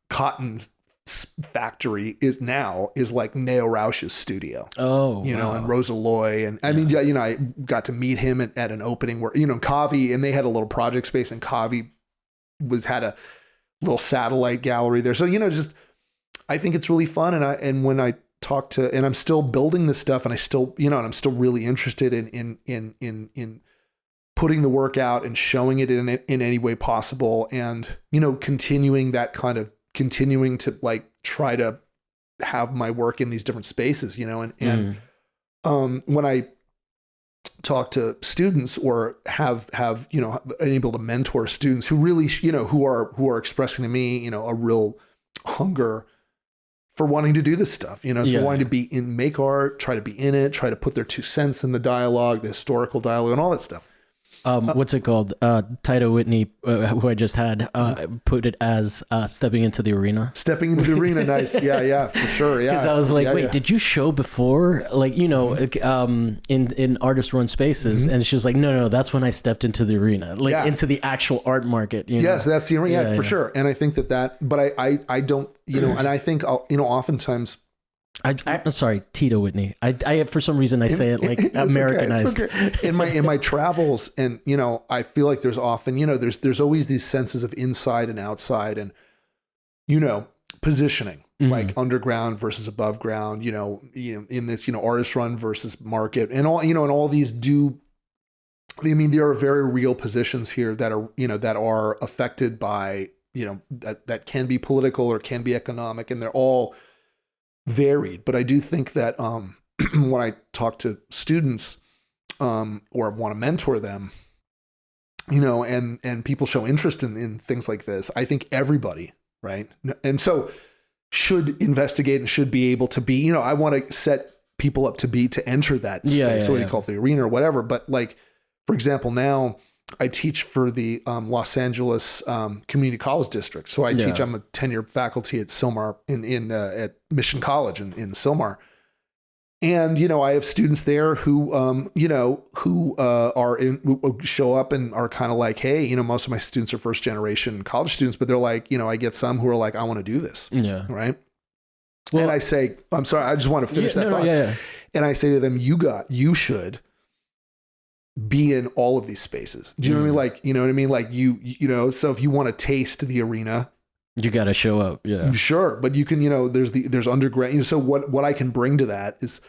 cotton factory is like Neo Rausch's studio. Oh, and Rosa Loy. And I mean, I got to meet him at an opening where, Kavi, and they had a little project space, and Kavi had a little satellite gallery there. So, I think it's really fun. And when I talk to, and I'm still building this stuff, and I still, and I'm still really interested in putting the work out and showing it in any way possible, and continuing to like try to have my work in these different spaces, when I talk to students or have able to mentor students who really who are expressing to me a real hunger for wanting to do this stuff, wanting to make art, try to be in it, try to put their 2 cents in the dialogue, the historical dialogue, and all that stuff. What's it called? Tito Whitney, who I just had, put it as stepping into the arena. Stepping into the arena, nice. Yeah, for sure. Yeah. Because I was like, wait, did you show before? Like, in artist-run spaces, and she was like, no, that's when I stepped into the arena, into the actual art market. Yes, that's the arena. Yeah, for sure. And I think but I don't, and I think oftentimes. I'm sorry, Tito Whitney. I for some reason I say it like Americanized. Okay. In my travels, and I feel like there's often there's always these senses of inside and outside, and positioning. like underground versus above ground, in this, artist run versus market and all, and all these there are very real positions here that are, that are affected by, that can be political or can be economic, and they're all varied. But I do think that when I talk to students or want to mentor them, and people show interest in things like this, I think everybody, right? And so should investigate and should be able to be, I want to set people up to enter that space, what you call it, the arena or whatever. But like, for example, now I teach for the Los Angeles Community College District. So I teach, I'm a tenure faculty at Sylmar at Mission College in Sylmar. And, I have students there who, who show up and are kind of like, hey, most of my students are first generation college students, but they're like, I get some who are like, I want to do this. Yeah. Right. Well, and I say, I'm sorry, I just want to finish that thought. And I say to them, you should be in all of these spaces. Do you know what I mean? Like, you know what I mean? Like so if you want to taste the arena, you got to show up. Yeah, sure. But you can, there's underground, so what I can bring to that is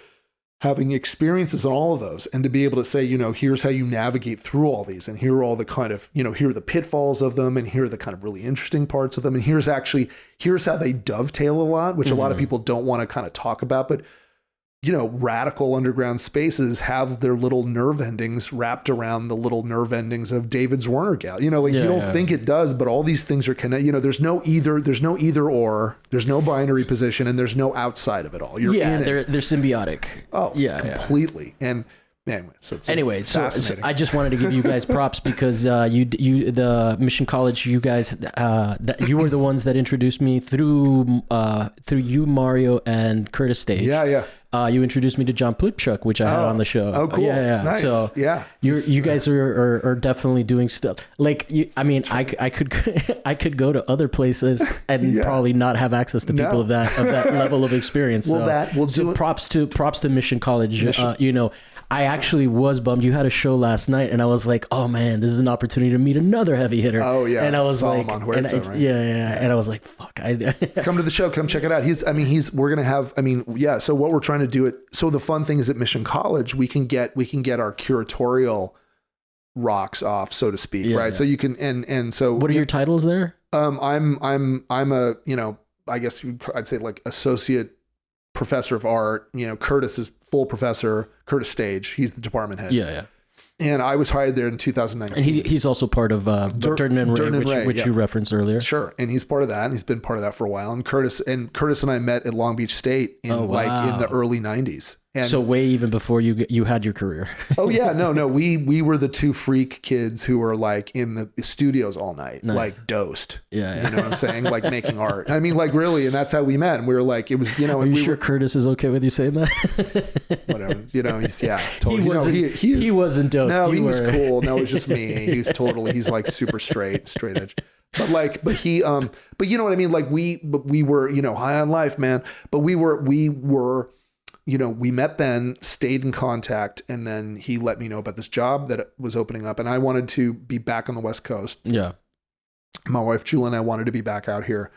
having experiences in all of those, and to be able to say, here's how you navigate through all these, and here are all the kind of, here are the pitfalls of them, and here are the kind of really interesting parts of them. And here's how they dovetail a lot, which a lot of people don't want to kind of talk about, but radical underground spaces have their little nerve endings wrapped around the little nerve endings of David Zwirner. You don't think it does, but all these things are connected. There's no either or, there's no binary position, and there's no outside of it all. You're in they're symbiotic. Oh, yeah, completely. And anyway, so I just wanted to give you guys props because the Mission College, you guys, you were the ones that introduced me through you, Mario, and Curtis Stage. Yeah. You introduced me to John Plutchuk, which I had on the show. Oh, cool. Yeah. Nice. So you guys are definitely doing stuff. Like I could go to other places and probably not have access to people of that level of experience. Props to Mission College. I actually was bummed. You had a show last night, and I was like, "Oh man, this is an opportunity to meet another heavy hitter." Oh yeah, and I was Solomon Huerta, right? And I was like, "Fuck!" Come to the show. Come check it out. We're gonna have. So what we're trying to do so the fun thing is at Mission College, we can get our curatorial rocks off, so to speak, right? Yeah. So you can and so. What are your titles there? I'm a I guess I'd say like associate professor of art. Curtis is full professor. Curtis Stage, he's the department head. Yeah. And I was hired there in 2019. And he's also part of Durden and Ray, which you referenced earlier. Sure. And he's part of that. And he's been part of that for a while. And Curtis and I met at Long Beach State in the early 90s. And so way even before you had your career. Oh yeah, no. We were the two freak kids who were like in the studios all night, like dosed. Yeah. You know what I'm saying? Like making art. Like really, and that's how we met. And we were like, it was, Are you sure Curtis is okay with you saying that? Whatever. He's totally. He wasn't dosed. No, he was cool. No, it was just me. He's like super straight edge. But you know what I mean? Like we were, high on life, man. But we were, we met then, stayed in contact, and then he let me know about this job that was opening up, and I wanted to be back on the West Coast. Yeah. My wife, Julie, and I wanted to be back out here.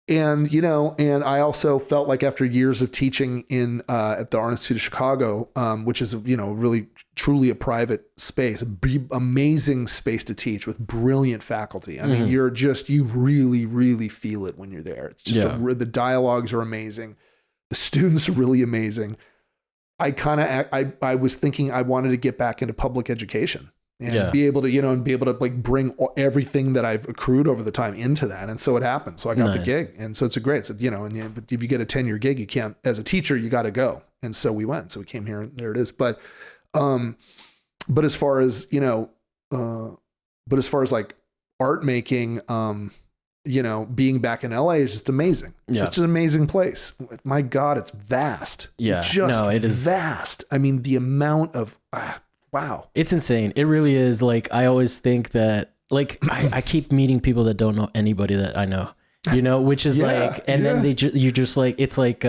And, and I also felt like after years of teaching at the Art Institute of Chicago, which is, really truly a private space, amazing space to teach with brilliant faculty. I mean, you really, really feel it when you're there. It's just the dialogues are amazing. The students are really amazing. I was thinking I wanted to get back into public education and be able to, like bring everything that I've accrued over the time into that. And so it happened. So I got the gig. And so it's great. So, but if you get a 10-year gig, you can't, as a teacher, you got to go. And so we went, so we came here and there it is. But as far as, like art making, being back in LA is just amazing. Yeah. It's just an amazing place. My God, it's vast. Yeah. It is vast. I mean, the amount of, wow. It's insane. It really is. Like, I always think that, like, I keep meeting people that don't know anybody that I know, which is then you just like, it's like,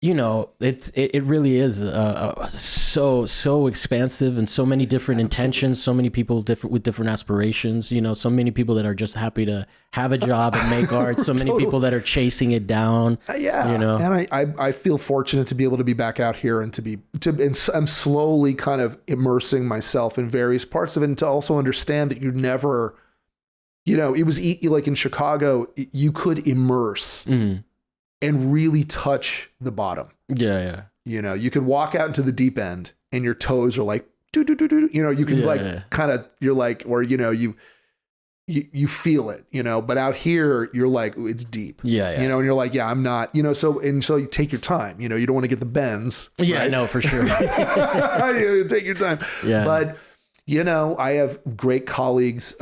you know, it really is so expansive, and so many different intentions, so many people with different aspirations, you know, so many people that are just happy to have a job and make art, so many people that are chasing it down. Yeah. You know, and I feel fortunate to be able to be back out here and and I'm slowly kind of immersing myself in various parts of it, and to also understand that you never, you know, it was like in Chicago, you could immerse and really touch the bottom. Yeah. You know, you could walk out into the deep end and your toes are like, you know, you can kind of, you're like, or, you know, you feel it, you know, but out here you're like, it's deep, you know, and you're like, I'm not, you know, so you take your time, you know, you don't want to get the bends. Right? No, for sure. You take your time. Yeah. But, you know, I have great colleagues,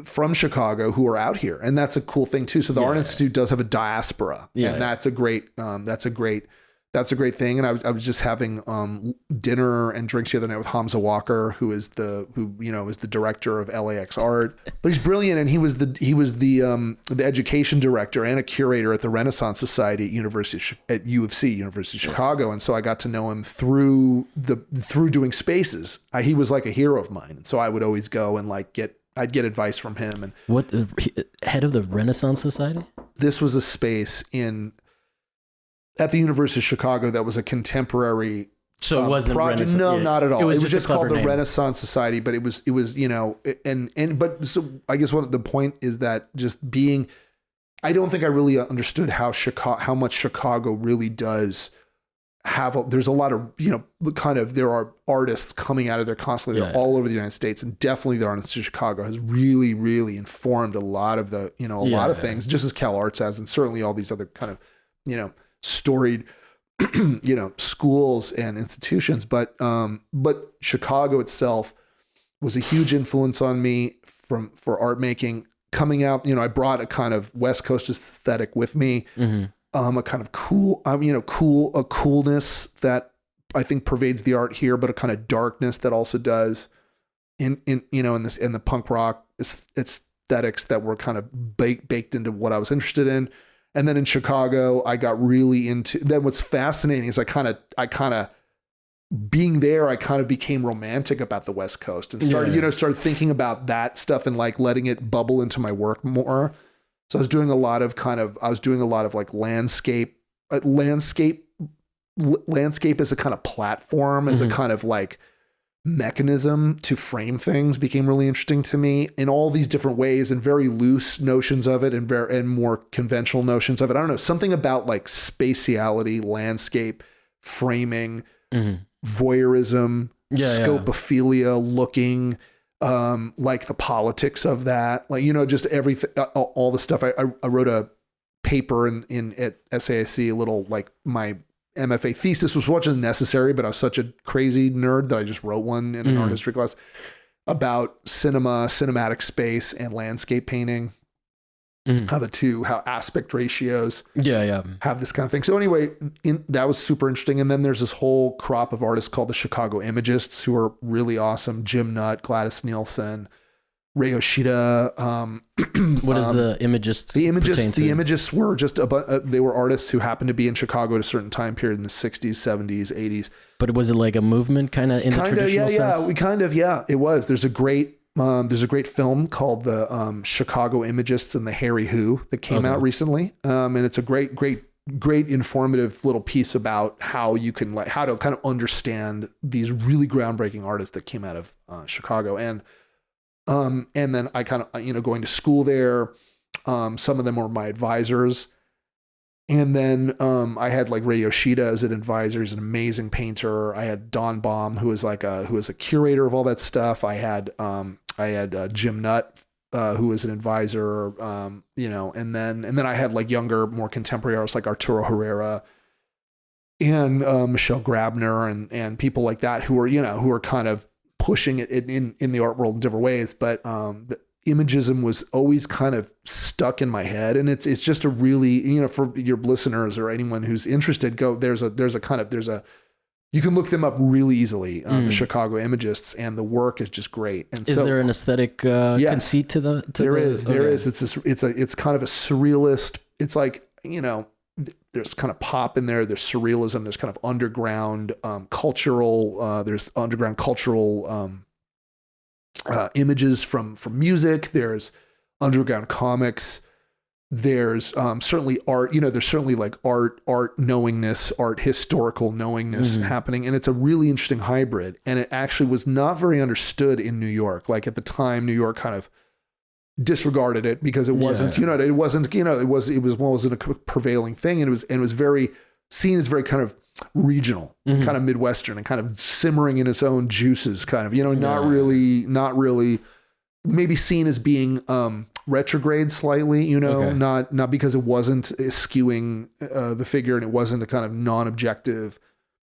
from Chicago who are out here, and that's a cool thing too. So the Art Institute does have a diaspora, and that's a great thing. And I was just having dinner and drinks the other night with Hamza Walker, who is the director of LAX Art, but he's brilliant, and he was the education director and a curator at the Renaissance Society at U of C, University of Chicago, and so I got to know him through doing spaces. He was like a hero of mine, and so I would always go and I'd get advice from him. And what, head of the Renaissance Society? This was a space at the University of Chicago that was a contemporary. So it wasn't project. No, not at all. It was just called the name. Renaissance Society, but it was, you know, but so I guess the point is that just being, I don't think I really understood how much Chicago really does there's a lot of, you know, kind of, there are artists coming out of there constantly. They're all over the United States, and definitely the Art Institute of Chicago has really, really informed a lot of the, you know, a lot of things, just as Cal Arts has, and certainly all these other kind of, you know, storied, you know, schools and institutions. But Chicago itself was a huge influence on me for art making. Coming out, you know, I brought a kind of West Coast aesthetic with me. A kind of cool, a coolness that I think pervades the art here, but a kind of darkness that also does in the punk rock aesthetics that were kind of baked into what I was interested in. And then in Chicago, I got really into. Then what's fascinating is I kind of being there, I kind of became romantic about the West Coast and started thinking about that stuff and like letting it bubble into my work more. So I was doing a lot of like landscape as a kind of platform, as a kind of like mechanism to frame things became really interesting to me in all these different ways, and very loose notions of it and more conventional notions of it. I don't know, something about like spatiality, landscape, framing, voyeurism, scopophilia, looking, like the politics of that, like, you know, just everything, all the stuff. I wrote a paper at SAIC, a little, like my MFA thesis was wasn't necessary, but I was such a crazy nerd that I just wrote one in an art history class about cinematic space and landscape painting. How aspect ratios have this kind of thing. So anyway, that was super interesting. And then there's this whole crop of artists called the Chicago Imagists, who are really awesome. Jim Nutt, Gladys Nielsen, Ray Yoshida. What is the Imagists? The Imagists were just they were artists who happened to be in Chicago at a certain time period in the 60s, 70s, 80s. But was it like a movement kind of in the traditional sense? It was. There's a great film called the Chicago Imagists and the Harry Who that came out recently. And it's a great informative little piece about how you can how to kind of understand these really groundbreaking artists that came out of Chicago. And then I kind of, going to school there. Some of them were my advisors. And then I had like Ray Yoshida as an advisor. He's an amazing painter. I had Don Baum, who was a curator of all that stuff. I had Jim Nutt, who was an advisor, and then I had like younger, more contemporary artists like Arturo Herrera and Michelle Grabner and people like that who were kind of pushing it in the art world in different ways. But the Imagism was always kind of stuck in my head, and it's just a really, for your listeners or anyone who's interested, you can look them up really easily, the Chicago Imagists, and the work is just great. And is there an aesthetic conceit to the? There is. It's kind of a surrealist. It's like, there's kind of pop in there. There's surrealism. There's kind of underground cultural. There's underground cultural images from music. There's underground comics. There's certainly art. There's certainly like art knowingness, art historical knowingness happening, and it's a really interesting hybrid. And it actually was not very understood in New York. Like at the time, New York kind of disregarded it because it wasn't, it wasn't a prevailing thing, and it was very seen as very kind of regional, kind of Midwestern, and kind of simmering in its own juices, kind of, not really maybe seen as being retrograde slightly, not because it wasn't skewing the figure, and it wasn't a kind of non-objective,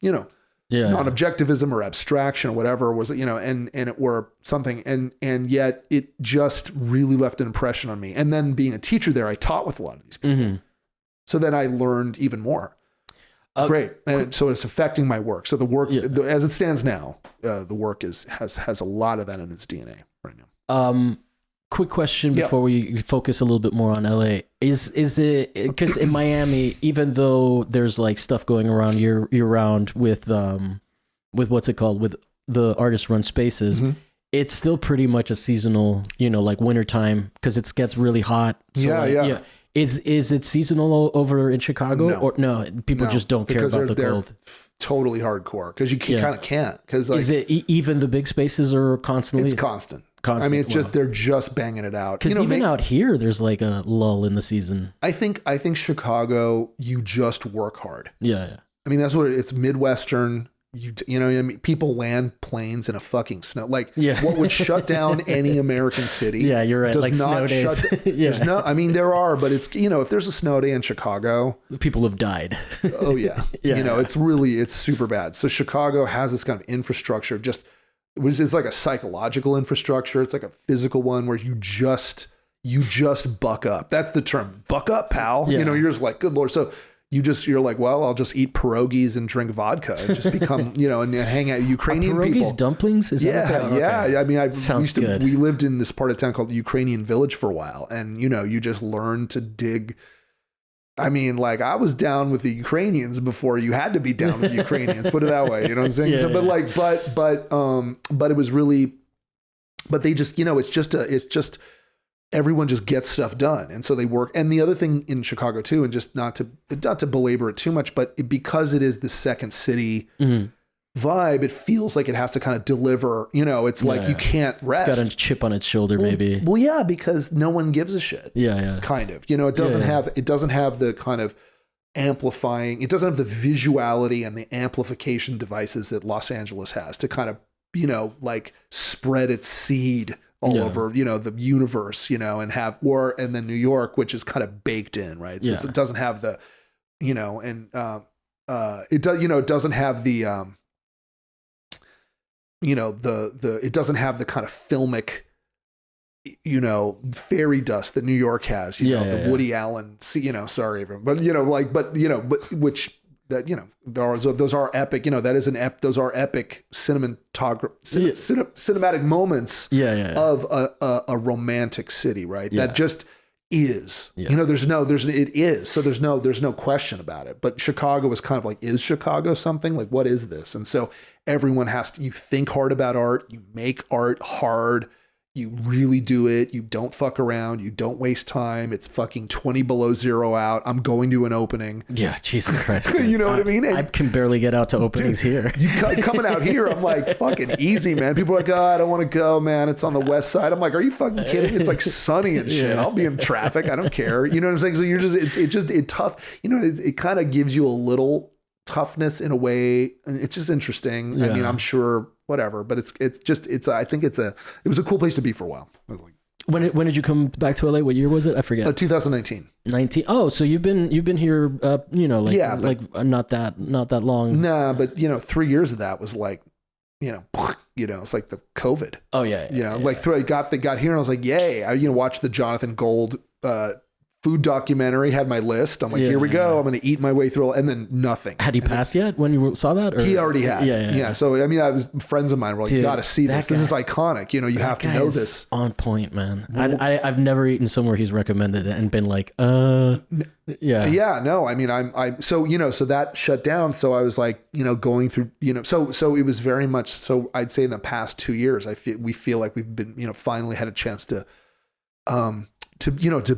non-objectivism or abstraction or whatever was, and it were something, and yet it just really left an impression on me. And then being a teacher there, I taught with a lot of these people. So then I learned even more. Great. And so it's affecting my work. So the work, as it stands now, the work has a lot of that in its DNA right now. Quick question before we focus a little bit more on LA. Is it, because in Miami, even though there's like stuff going around year round with what's it called, with the artist run spaces, it's still pretty much a seasonal, like wintertime, because it gets really hot. So Is it seasonal over in Chicago? No. Or no, people just don't care about the cold. Totally hardcore, because you kind of can't. Because like, is it even the big spaces are constantly? It's constant. I mean, it's they're just banging it out. Because even out here, there's like a lull in the season. I think Chicago, you just work hard. Yeah. I mean, that's what it's Midwestern. You know what I mean? People land planes in a fucking snow. Like, what would shut down any American city? Yeah, you're right. Does like not snow days. I mean, there are, but it's, if there's a snow day in Chicago, people have died. Oh yeah. It's super bad. So Chicago has this kind of infrastructure, which is like a psychological infrastructure. It's like a physical one where you just buck up. That's the term. Buck up, pal. Yeah. You're just like, good Lord. So you're like, well, I'll just eat pierogies and drink vodka and just become, and hang out Ukrainian pierogies, people. Dumplings? Is that okay? Yeah. I mean, Sounds good. We lived in this part of town called the Ukrainian Village for a while. And, you just learn to dig. I mean, like, I was down with the Ukrainians before you had to be down with the Ukrainians, put it that way. You know what I'm saying? But it was really, but they just, it's just, everyone just gets stuff done. And so they work. And the other thing in Chicago too, and just not to belabor it too much, but because it is the second city vibe, it feels like it has to kind of deliver, it's like you can't rest. It's got a chip on its shoulder, maybe. Well, yeah, because no one gives a shit. Yeah. Kind of, it doesn't have the kind of amplifying, it doesn't have the visuality and the amplification devices that Los Angeles has to kind of, like spread its seed all over, the universe, and then New York, which is kind of baked in, right? So it doesn't have the, it doesn't have the, it doesn't have the kind of filmic, fairy dust that New York has, Woody Allen, sorry, everyone, but which that, those are epic, those are epic cinematic moments of a romantic city, right? That just is, it is. So there's no question about it. But Chicago is kind of like, is Chicago something? Like, what is this? And so everyone you think hard about art, you make art hard, you really do it. You don't fuck around. You don't waste time. It's fucking 20 below zero out. I'm going to an opening. Yeah, Jesus Christ. You know what I mean? I can barely get out to openings here. Coming out here, I'm like, fucking easy, man. People are like, I don't want to go, man. It's on the west side. I'm like, are you fucking kidding? It's like sunny and shit. I'll be in traffic. I don't care. You know what I'm saying? So you're just, it's tough. It kind of gives you a little toughness in a way. It's just interesting. I mean, I'm sure whatever, but I think it was a cool place to be for a while. I was like, when did you come back to LA? What year was it? I forget. 2019. 19. Oh, so you've been here, not that long. Nah, but 3 years of that was like, it's like the COVID. Oh yeah. Got here and I was like, yay. I watched the Jonathan Gold food documentary, had my list. I'm like, here we go. I'm going to eat my way through, and then nothing. Had he passed yet when you saw that? Or? He already had. Yeah. So, I mean, I was friends of mine were like, you got to see this. This is iconic. You know, you have to know this. On point, man. I've never eaten somewhere he's recommended it and been like, Yeah, no, I mean, so, you know, so that shut down. So I was like, you know, going through, you know, so it was very much, so I'd say in the past 2 years, we feel like we've been, you know, finally had a chance to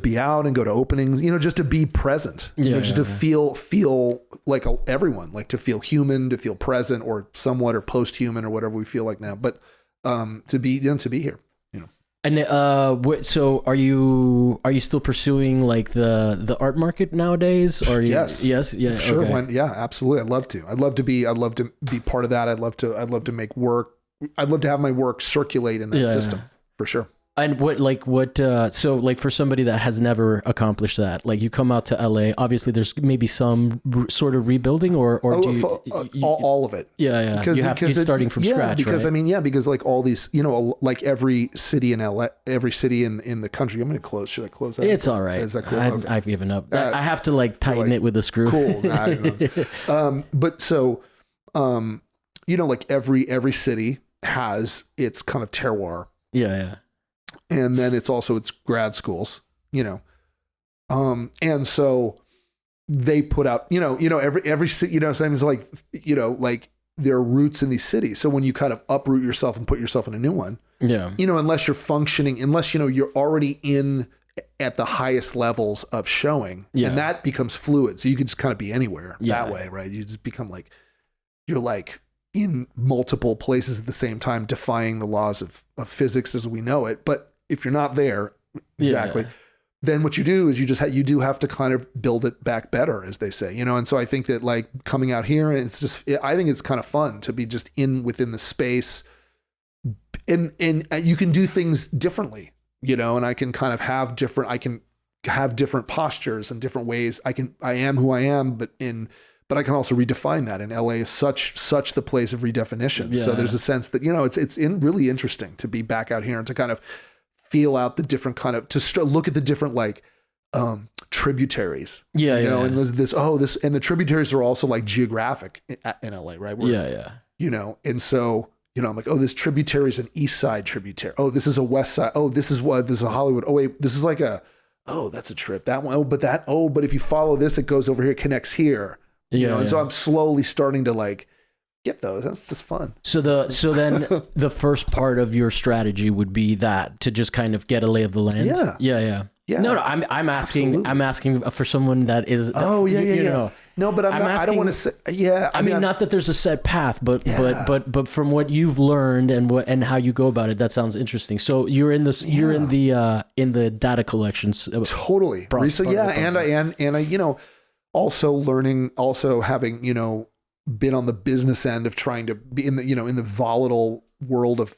be out and go to openings, you know, just to be present, just to feel like everyone, like to feel human, to feel present or somewhat or post-human or whatever we feel like now, but to be here, you know. And so are you still pursuing like the art market nowadays? Or yes, yeah, sure. Okay. Yeah, absolutely. I'd love to be part of that. I'd love to make work. I'd love to have my work circulate in that system for sure. And so like for somebody that has never accomplished that, like you come out to LA, obviously there's maybe some sort of rebuilding or all of it. Yeah. You're starting from scratch. Because right? Because like all these, you know, like every city in LA, every city in the country, I'm going to close. Should I close that? It's all right. Is that cool? Okay. I've given up. I have to like tighten it with a screw. Cool. Nah, I don't know. But so, you know, like every city has its kind of terroir. Yeah. And then it's also its grad schools, you know. And so they put out, you know, every city, you know, what I'm saying, is like, you know, like there are roots in these cities. So when you kind of uproot yourself and put yourself in a new one, you know, unless you're functioning, unless, you know, you're already in at the highest levels of showing, and that becomes fluid. So you can just kind of be anywhere that way, right? You just become like, you're like in multiple places at the same time, defying the laws of physics as we know it. But if you're not there, then what you do is you do have to kind of build it back better, as they say, you know? And so I think that like coming out here, it's just, I think it's kind of fun to be just within the space, and you can do things differently, you know, and I can kind of have different postures and different ways. I am who I am, but I can also redefine that. And LA is such the place of redefinition. Yeah. So there's a sense that, you know, it's really interesting to be back out here and to kind of feel out the different kind of, look at the different like tributaries. You know, and there's this, and the tributaries are also like geographic in LA, right? You know, and so, you know, I'm like, this tributary is an East Side tributary. Oh, this is a West Side. Oh, this is a Hollywood. Oh, wait, this is like that's a trip. That one. But if you follow this, it goes over here, connects here. You know, and so I'm slowly starting to like get those. That's just fun. So then the first part of your strategy would be that to just kind of get a lay of the land. Yeah. No, I'm asking. Absolutely. I'm asking for someone that is. You know. No, but I don't want to say. Yeah. I mean, not that there's a set path, but from what you've learned and how you go about it, that sounds interesting. So you're in this. You're in the data collections. Totally. So and I you know. Also having, you know, been on the business end of trying to be in the volatile world of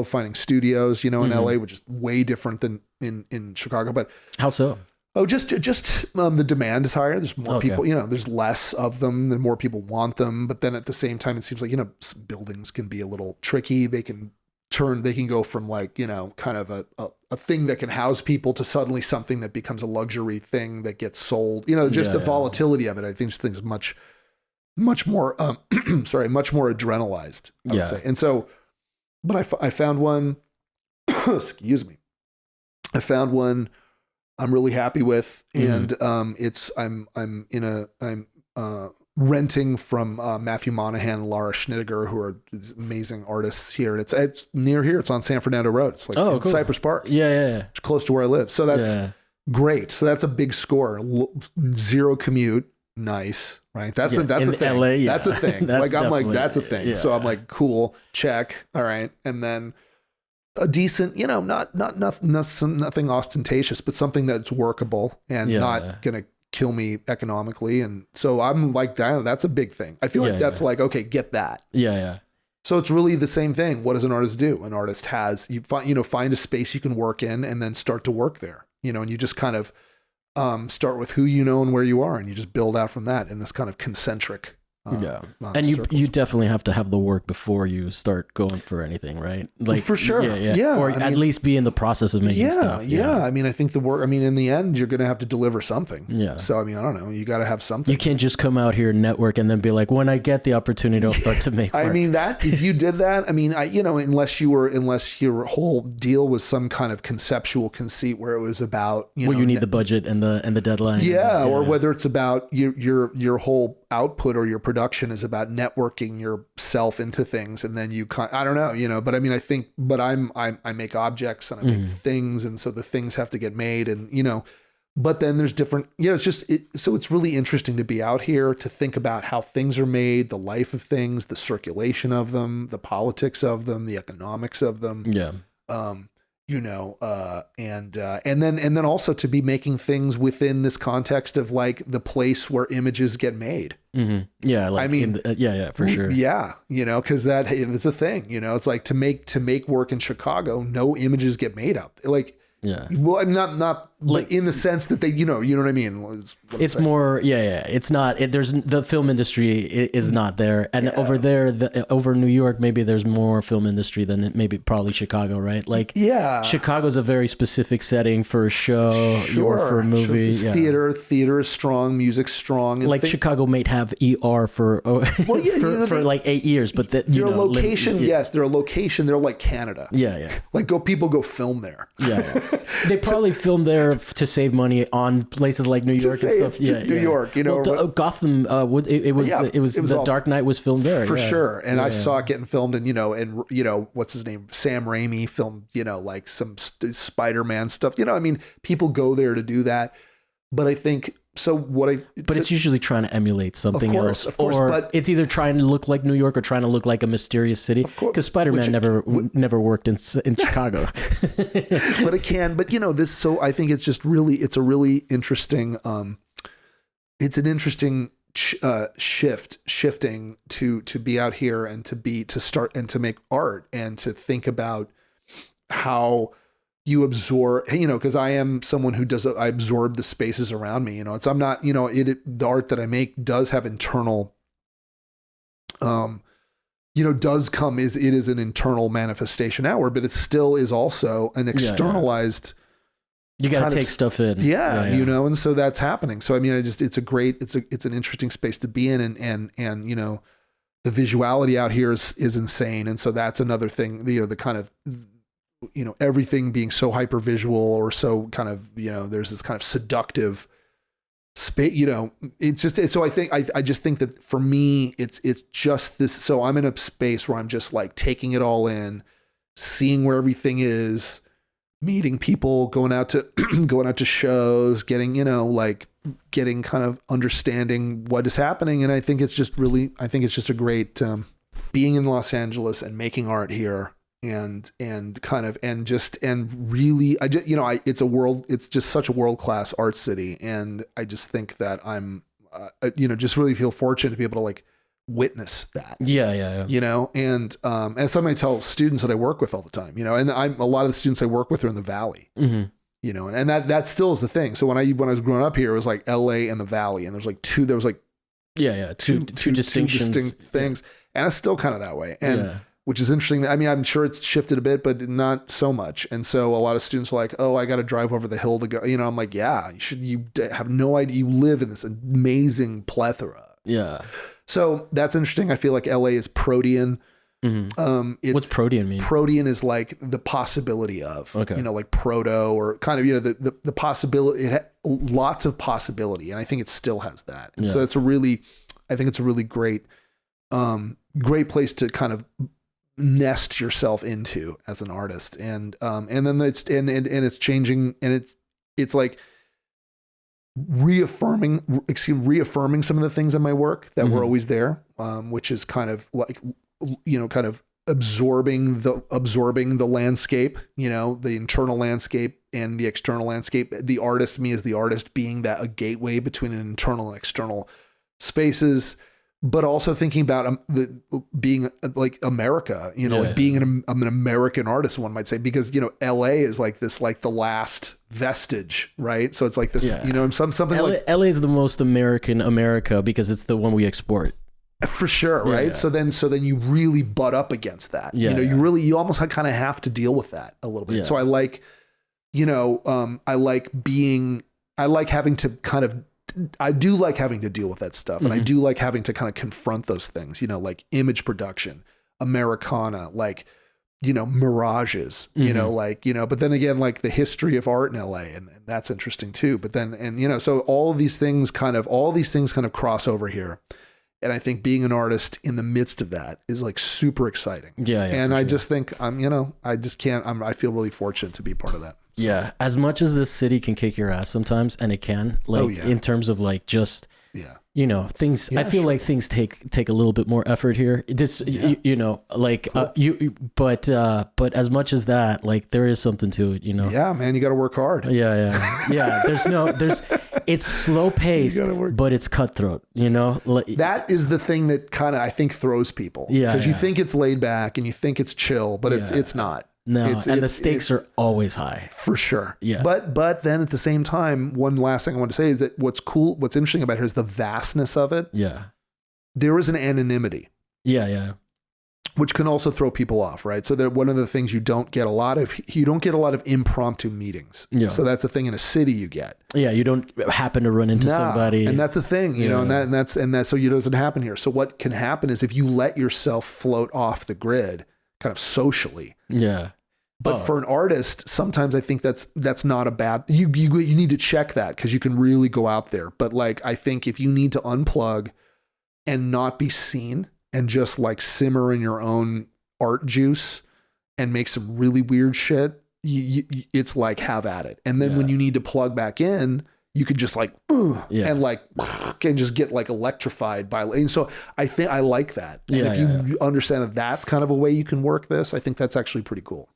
finding studios, you know, in LA, which is way different than in Chicago. But how so? Just the demand is higher. There's more people, you know, there's less of them, the more people want them. But then at the same time, it seems like, you know, buildings can be a little tricky. They can go from like, you know, kind of a thing that can house people to suddenly something that becomes a luxury thing that gets sold, you know, just the volatility of it. I think things much more, much more adrenalized, I would say. And so, but I found one, excuse me. I found one I'm really happy with. And, I'm renting from Matthew Monahan and Laura Schnittiger, who are these amazing artists here. And it's near here. It's on San Fernando Road. It's like cool. Cypress Park. Yeah. It's close to where I live. So that's great. So that's a big score. Zero commute. Nice. Right. That's a thing. LA, that's a thing. Like I'm like, that's a thing. Yeah. So I'm like, cool, check. All right. And then a decent, you know, nothing ostentatious, but something that's workable and not going to kill me economically. And so I'm like, that's a big thing. I feel like that's like, okay, get that. Yeah. So it's really the same thing. What does an artist do? An artist find a space you can work in and then start to work there, you know, and you just kind of start with who you know and where you are. And you just build out from that in this kind of concentric And you definitely have to have the work before you start going for anything, right? Like for sure. Yeah. Or at least be in the process of making stuff. Yeah. I mean, I think the work, I mean, in the end, you're going to have to deliver something. Yeah. So, I mean, I don't know. You got to have something. You can't just come out here and network and then be like, when I get the opportunity, I'll start to make work. I mean, if you did that, I mean, unless your whole deal was some kind of conceptual conceit where it was about, you need the budget and the deadline. Yeah. Or whether it's about your whole output or your production is about networking yourself into things, and then I don't know, but I mean, I make objects and I make things, and so the things have to get made, and but then there's different, so it's really interesting to be out here to think about how things are made, the life of things, the circulation of them, the politics of them, the economics of them. Yeah. And then also to be making things within this context of like the place where images get made. Mm-hmm. Yeah. Like, I mean, for sure. Yeah. Cause it's a thing, it's like to make work in Chicago, no images get made up. Like, well, I'm not like in the sense that they, you know what I mean? It's more, it's not, there's the film industry is not there. And over there, over New York, maybe there's more film industry than probably Chicago, right? Like, Chicago's a very specific setting for a show or for a movie. Theater is strong, music's strong. Like Chicago might have ER for like 8 years, but they're a location. Yes, they're a location. They're like Canada. Yeah. Like people go film there. Yeah. They probably filmed there to save money on places like New York and stuff. New York, Gotham. It was the Dark Knight was filmed there for sure. And I saw it getting filmed, and what's his name, Sam Raimi filmed like some Spider-Man stuff. I mean, people go there to do that, but I think. It's usually trying to emulate something else. Of course, but it's either trying to look like New York or trying to look like a mysterious city. Because Spider-Man never worked in Chicago. But it can. But this. So I think it's just really. It's a really interesting. It's an interesting shifting to be out here and to start and to make art and to think about how. You absorb, because I am someone who I absorb the spaces around me. I'm not, the art that I make does have internal, it is an internal manifestation outward, but it still is also an externalized. You got to take stuff in. And so that's happening. So, I mean, it's an interesting space to be in, and the visuality out here is insane. And so that's another thing, the kind of, everything being so hyper visual or so kind of, there's this kind of seductive space, so I just think that for me, it's just this. So I'm in a space where I'm just like taking it all in, seeing where everything is, meeting people, going out to shows, getting kind of understanding what is happening. And I think it's just a great, being in Los Angeles and making art here. And really, it's just such a world-class art city. And I just think that I'm, just really feel fortunate to be able to like witness that. Yeah. And something I tell students that I work with all the time, and a lot of the students I work with are in the Valley, and that still is the thing. So when I was growing up here, it was like LA and the Valley, and two distinct things. And it's still kind of that way. And, which is interesting. I mean, I'm sure it's shifted a bit, but not so much. And so a lot of students are like, oh, I got to drive over the hill to go. I'm like, yeah, you have no idea. You live in this amazing plethora. Yeah. So that's interesting. I feel like LA is protean. Mm-hmm. What's protean mean? Protean is like the possibility of, like proto or kind of, the possibility, lots of possibility. And I think it still has that. And so I think it's a really great, great place to kind of nest yourself into as an artist, and then it's changing, and it's like reaffirming some of the things in my work that were always there, which is kind of like kind of absorbing the landscape, the internal landscape and the external landscape. The artist, me as the artist, being that a gateway between an internal and external spaces. But also thinking about being like America, like being an American artist, one might say, because, LA is like this, like the last vestige, right? So it's like this, something LA is the most American America because it's the one we export. For sure, right? Yeah. So then you really butt up against that. Yeah, you almost kind of have to deal with that a little bit. Yeah. So I like, I like having to kind of, I do like having to deal with that stuff. And I do like having to kind of confront those things, like image production, Americana, like, mirages, but then again, like the history of art in LA, and that's interesting too. But then, so all these things kind of cross over here. And I think being an artist in the midst of that is like super exciting. Yeah. And I just think I feel really fortunate to be part of that. So. Yeah. As much as this city can kick your ass sometimes, and it can, like in terms of like just, things, I feel like things take a little bit more effort here. This, but as much as that, like there is something to it, Yeah, man, you got to work hard. Yeah. It's slow paced, but it's cutthroat, That is the thing that kind of, I think, throws people. Yeah. Because you think it's laid back and you think it's chill, but it's not. No, and the stakes are always high. For sure. Yeah. But then at the same time, one last thing I want to say is that what's interesting about it is the vastness of it. Yeah. There is an anonymity. Yeah. Which can also throw people off, right? So that one of the things you don't get a lot of impromptu meetings. Yeah. So that's the thing in a city you get. Yeah, you don't happen to run into somebody. And that's the thing, and that so it doesn't happen here. So what can happen is if you let yourself float off the grid kind of socially. Yeah. But for an artist, sometimes I think that's not a bad, you need to check that because you can really go out there. But like, I think if you need to unplug and not be seen and just like simmer in your own art juice and make some really weird shit, it's like, have at it. And then when you need to plug back in, you could just like, and like, and just get like electrified by, and so I think I like that. And if you understand that that's kind of a way you can work this, I think that's actually pretty cool.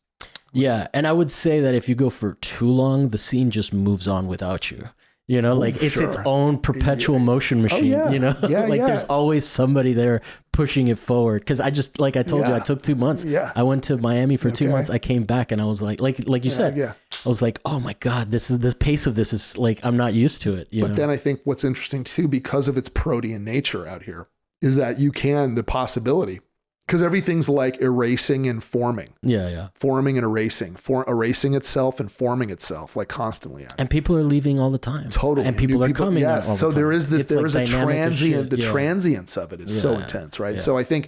Yeah. And I would say that if you go for too long, the scene just moves on without you. It's its own perpetual motion machine, there's always somebody there pushing it forward. Cause I just, like I told you, I took 2 months. Yeah. I went to Miami for 2 months. I came back and I was like you said, I was like, oh my God, this pace of this is like, I'm not used to it. But then I think what's interesting too, because of its protean nature out here, is that the possibility, because everything's like erasing and forming. Yeah. Forming and erasing. Erasing itself and forming itself like constantly. And people are leaving all the time. Totally. And people are coming all the time. So there is a transient, the transience of it is so intense, right? Yeah. So I think,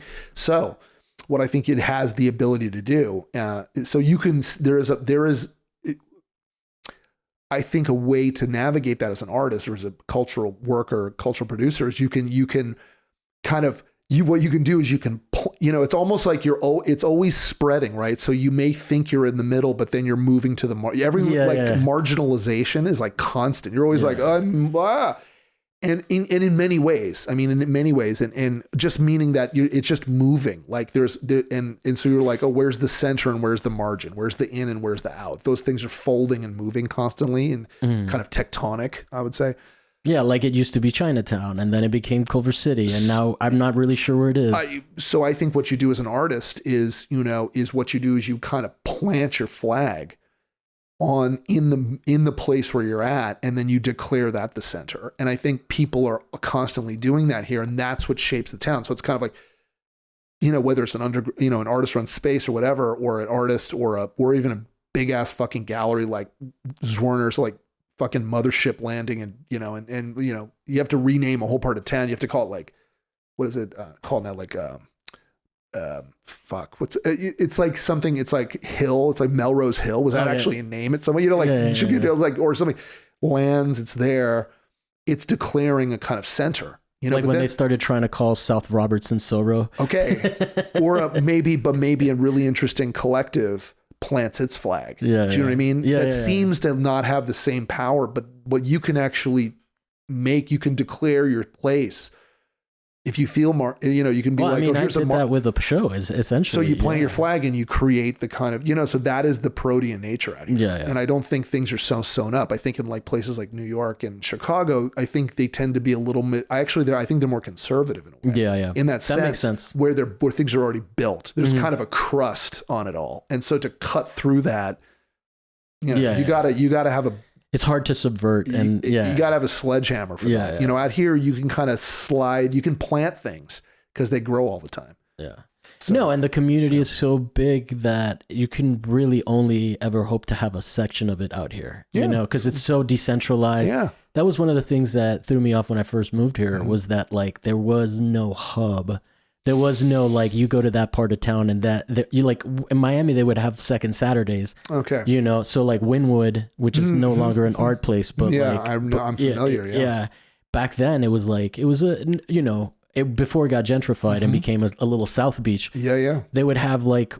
what I think it has the ability to do, so you can, I think a way to navigate that as an artist or as a cultural worker, cultural producer is you can kind of, what you can do is you can, it's almost like it's always spreading, right? So you may think you're in the middle, but then you're moving to the marginalization is like constant. You're always like, and in many ways, and just meaning that it's just moving. Like and so you're like, oh, where's the center and where's the margin? Where's the in and where's the out? Those things are folding and moving constantly and kind of tectonic, I would say. Yeah, like it used to be Chinatown, and then it became Culver City, and now I'm not really sure where it is. So I think what you do as an artist is what you do is you kind of plant your flag in the place where you're at, and then you declare that the center. And I think people are constantly doing that here, and that's what shapes the town. So it's kind of like, whether it's an artist run space or whatever, or an artist or even a big ass fucking gallery like Zwirner's, like fucking Mothership Landing, and you have to rename a whole part of town. You have to call it like, what is it called now? Like it's like something. It's like Hill. It's like Melrose Hill. Was that actually a name? It's something like or something lands. It's there. It's declaring a kind of center. Like when they started trying to call South Robertson Soro. Okay, or maybe a really interesting collective plants its flag. Do you know what I mean? That seems to not have the same power, but what you can actually make, you can declare your place. If you feel more, you can be I did that with a show, is essentially. So you plant your flag and you create the kind of, so that is the protean nature out here. Yeah. And I don't think things are so sewn up. I think in like places like New York and Chicago, I think they tend to be a little bit, I think they're more conservative in a way. Yeah. In that makes sense. Where things are already built. There's kind of a crust on it all. And so to cut through that, you gotta have it's hard to subvert, you got to have a sledgehammer for that. Out here, you can kind of slide, you can plant things, because they grow all the time. Yeah. So, no, and the community is so big that you can really only ever hope to have a section of it out here, you know, because it's so decentralized. Yeah. That was one of the things that threw me off when I first moved here was that like there was no hub. There was no like you go to that part of town and that you like in Miami they would have second Saturdays. Okay. You know, so like Wynwood, which is no longer an art place, but like I'm familiar. Yeah. Back then it was like it was a you know. Before it got gentrified and became a little South Beach. Yeah. They would have like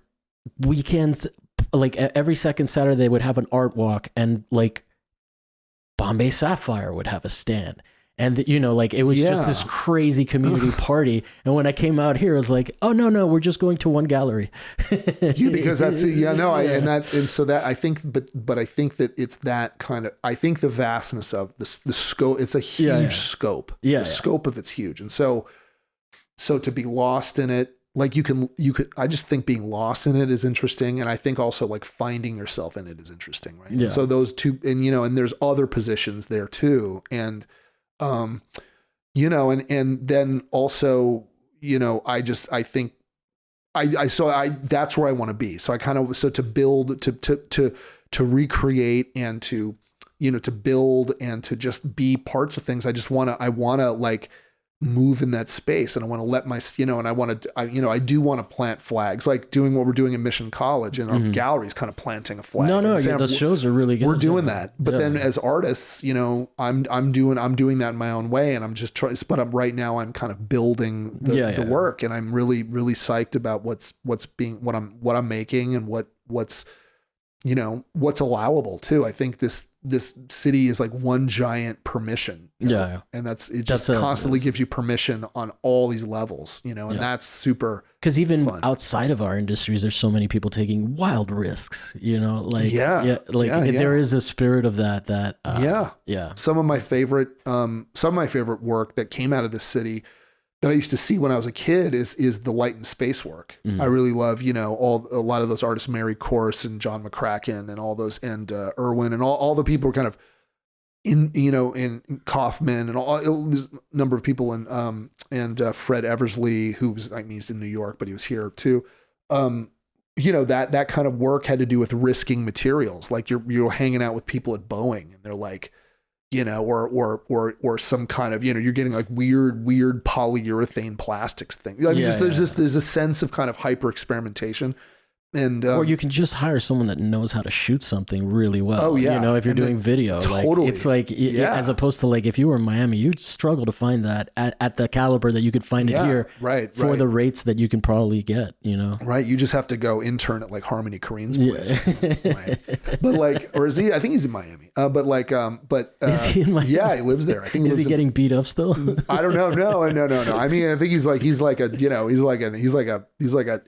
weekends, like every second Saturday they would have an art walk and like Bombay Sapphire would have a stand. And you know, like it was just this crazy community party. And when I came out here, I was like, oh no, we're just going to one gallery. Because that's and so that I think, but I think that it's that kind of. I think the vastness of the scope. It's a huge scope. Yeah, the scope of it's huge, and so to be lost in it, like you could. I just think being lost in it is interesting, and I think also like finding yourself in it is interesting, right? Yeah. And so those two, and you know, and there's other positions there too, and. You know, and then also, you know, I think that's where I want to be. So I kind of, so to build, to recreate and to, you know, to build and to just be parts of things. I want to like move in that space, and I want to let my, you know, and I do want to plant flags, like doing what we're doing in Mission College and our galleries, kind of planting a flag. Those shows are really good. We're doing that, but then as artists, you know, I'm doing that in my own way, and I'm just trying. But right now I'm kind of building the work, and I'm really psyched about what I'm making and what's you know what's allowable too. I think this city is like one giant permission. Yeah. And that's constantly gives you permission on all these levels, you know, and that's super. Because even outside of our industries, there's so many people taking wild risks, you know, like, there is a spirit of that. Some of my favorite work that came out of this city that I used to see when I was a kid is the light and space work. I really love, you know, a lot of those artists, Mary Corse and John McCracken and all those, and Irwin and all the people kind of in, you know, in Kaufman and all this number of people, and Fred Eversley, who was, I mean, he's in New York, but he was here too. You know, that kind of work had to do with risking materials. Like you're hanging out with people at Boeing and they're like, you know, or some kind of, you know, you're getting like weird polyurethane plastics thing. I mean, there's a sense of kind of hyper experimentation, and or you can just hire someone that knows how to shoot something really well. Oh yeah, you know, if you're doing video, totally. Like, it's like as opposed to like if you were in Miami, you'd struggle to find that at the caliber that you could find it here, right? For the rates that you can probably get, you know, right? You just have to go intern at like Harmony Korine's place, right? But like, or is he? I think he's in Miami. Is he in Miami? Yeah, he lives there. I think. Is he getting beat up still? I don't know. No. I mean, I think he's like a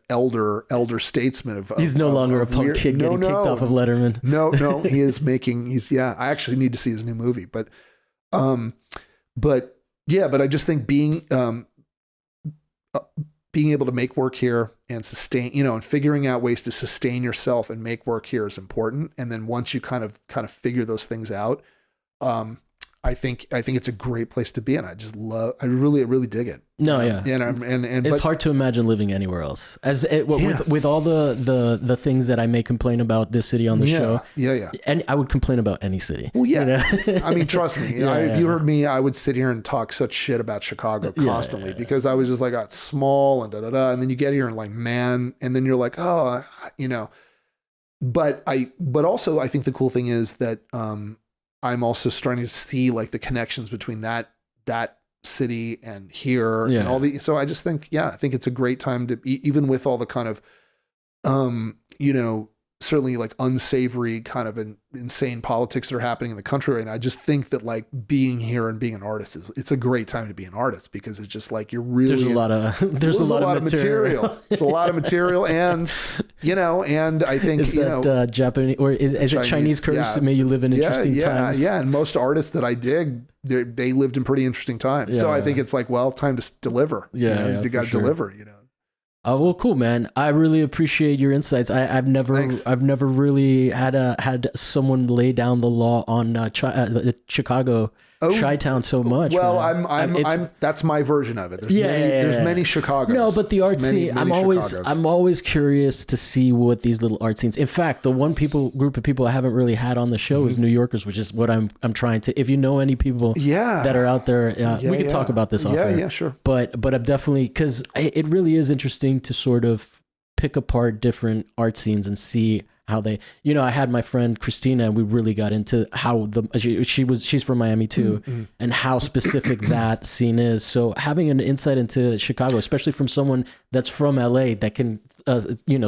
elder statesman. He's no longer a punk kid getting kicked off of Letterman. No, he is making. I actually need to see his new movie, but I just think being able to make work here and sustain, you know, and figuring out ways to sustain yourself and make work here is important. And then once you kind of figure those things out, I think it's a great place to be, and I really dig it. No, yeah, and it's hard to imagine living anywhere else. With all the things that I may complain about this city on the show. Yeah. And I would complain about any city. Well, yeah. You know? I mean, trust me. If you heard me, I would sit here and talk such shit about Chicago constantly because I was just like, it's small and and then you get here and like, man, and then you're like, oh, you know. But also I think the cool thing is that I'm also starting to see like the connections between that city and here and all the, so I just think, I think it's a great time to even with all the kind of, you know, certainly like unsavory kind of insane politics that are happening in the country right now. I just think that like being here and being an artist it's a great time to be an artist because it's just like you're really there's a lot of material. It's a lot of material, and you know, and I think is that Japanese or is it Chinese curse? May you live in interesting times. Yeah, and most artists that I dig, they lived in pretty interesting times. So I think it's like, well, time to deliver. You got to deliver. You know. Oh, well, cool, man. I really appreciate your insights. I've never really had someone lay down the law on Chicago Chi-Town so much. Well, man. I'm that's my version of it. There's Yeah, there's many Chicagos. No, but the art scene, many I'm always curious to see what these little art scenes. In fact, the one group of people I haven't really had on the show is New Yorkers, which is what I'm trying to. If you know any people that are out there, we can talk about this off air. Yeah, sure. But I'm definitely, because it really is interesting to sort of pick apart different art scenes and see how they, I had my friend Christina, and we really got into how she's from Miami too, and how specific that scene is. So having an insight into Chicago, especially from someone that's from LA that can,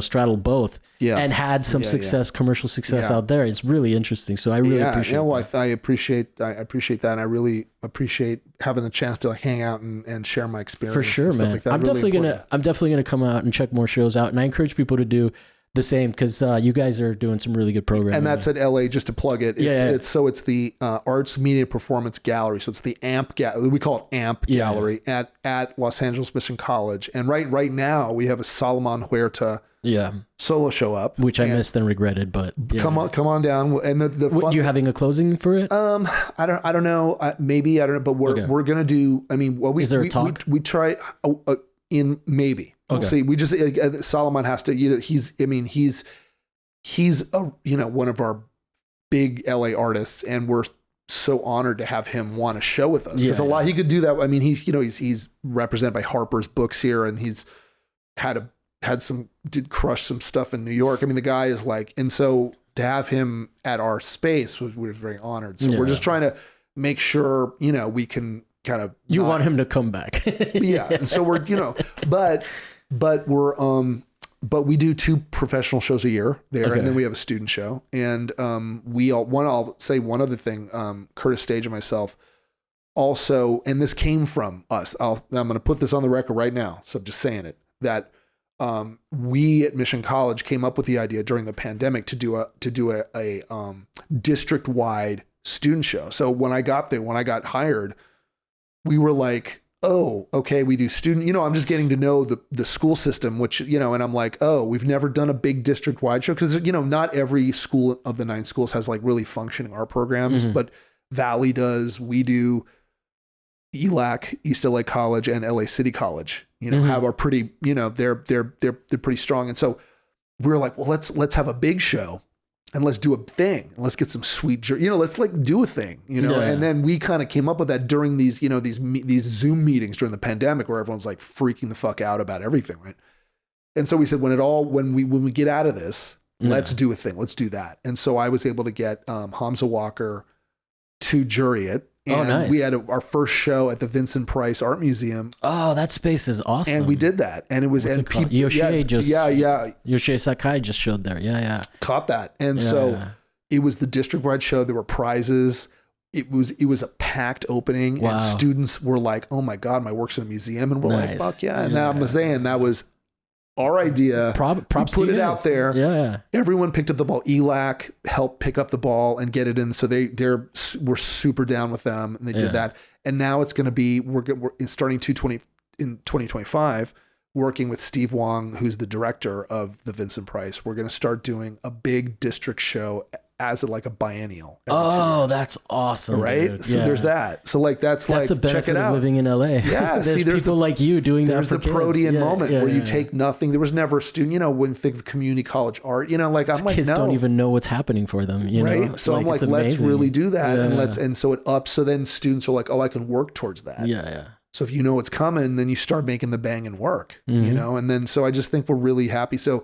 straddle both, and had some success, commercial success out there, it's really interesting. So I really appreciate. Well, I appreciate that, and I really appreciate having the chance to hang out and share my experience. For sure, man. Like I'm definitely gonna come out and check more shows out, and I encourage people to do the same, because you guys are doing some really good programming. And that's at LA, just to plug it. It's the Arts Media Performance Gallery. So it's the AMP Gallery. We call it AMP Gallery at Los Angeles Mission College. And right now we have a Salomon Huerta solo show up, which I missed and regretted. But come on down. And what, you having a closing for it? I don't know. Maybe I don't know. But we're gonna do. I mean, is there a talk? We try in maybe. We'll see. We just Salomon has to. He's one of our big LA artists, and we're so honored to have him want to show with us, because he could do that. I mean, he's represented by Harper's Books here, and he's did crush some stuff in New York. I mean, the guy is like, and so to have him at our space we're very honored. So we're just trying to make sure we can kind of. You want him to come back? And so we're But we do 2 professional shows a year there, and then we have a student show. And I'll say one other thing, Curtis Stage and myself also, and this came from us. I'm going to put this on the record right now, so I'm just saying it, that we at Mission College came up with the idea during the pandemic to do a district-wide student show. So when I got hired, we were like, oh, okay, we do student, I'm just getting to know the school system, which, and I'm like, oh, we've never done a big district wide show. Cause not every school of the 9 schools has like really functioning art programs, but Valley does, we do, ELAC, East LA College, and LA City College, have our pretty, they're pretty strong. And so we were like, well, let's have a big show. And let's do a thing. Let's get some sweet, let's like do a thing, And then we kind of came up with that during these, these Zoom meetings during the pandemic, where everyone's like freaking the fuck out about everything, right? And so we said, when we get out of this, let's do a thing. Let's do that. And so I was able to get Hamza Walker to jury it. And nice. We had our first show at the Vincent Price Art Museum. Oh, that space is awesome. And we did that. And it was, Yoshie Sakai just showed there. Yeah. Caught that. And so it was the district-wide show. There were prizes. It was a packed opening. Wow. And students were like, oh my God, my work's in a museum. And we're like, fuck yeah. And I'm saying that was our idea. Props we put it out there. Yeah. Everyone picked up the ball. ELAC helped pick up the ball and get it in. So we're super down with them, and they did that. And now it's going to be, we're starting in 2025, working with Steve Wong, who's the director of the Vincent Price. We're going to start doing a big district show as like a biennial. Oh, that's awesome. Right? Dude. So there's that. So like, that's like, a benefit check it out. Of living in LA. Yeah. There's people like you doing that for kids. There's the Protean moment where you take nothing. There was never a student, when think of community college art, like I'm like, kids don't even know what's happening for them, right? So I'm like, let's really do that. And so it ups. So then students are like, oh, I can work towards that. Yeah. So if you know what's coming, then you start making the banging work, and then, so I just think we're really happy. So,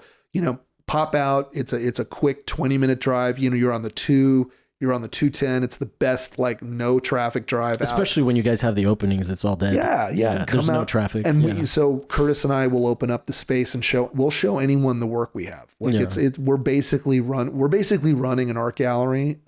pop out. It's a quick 20-minute drive. You're on the 2, you're on the 210. It's the best, like, no traffic drive. Especially when you guys have the openings, it's all dead. Yeah. There's no traffic. And so Curtis and I will open up the space and we'll show anyone the work we have. Like we're basically running an art gallery,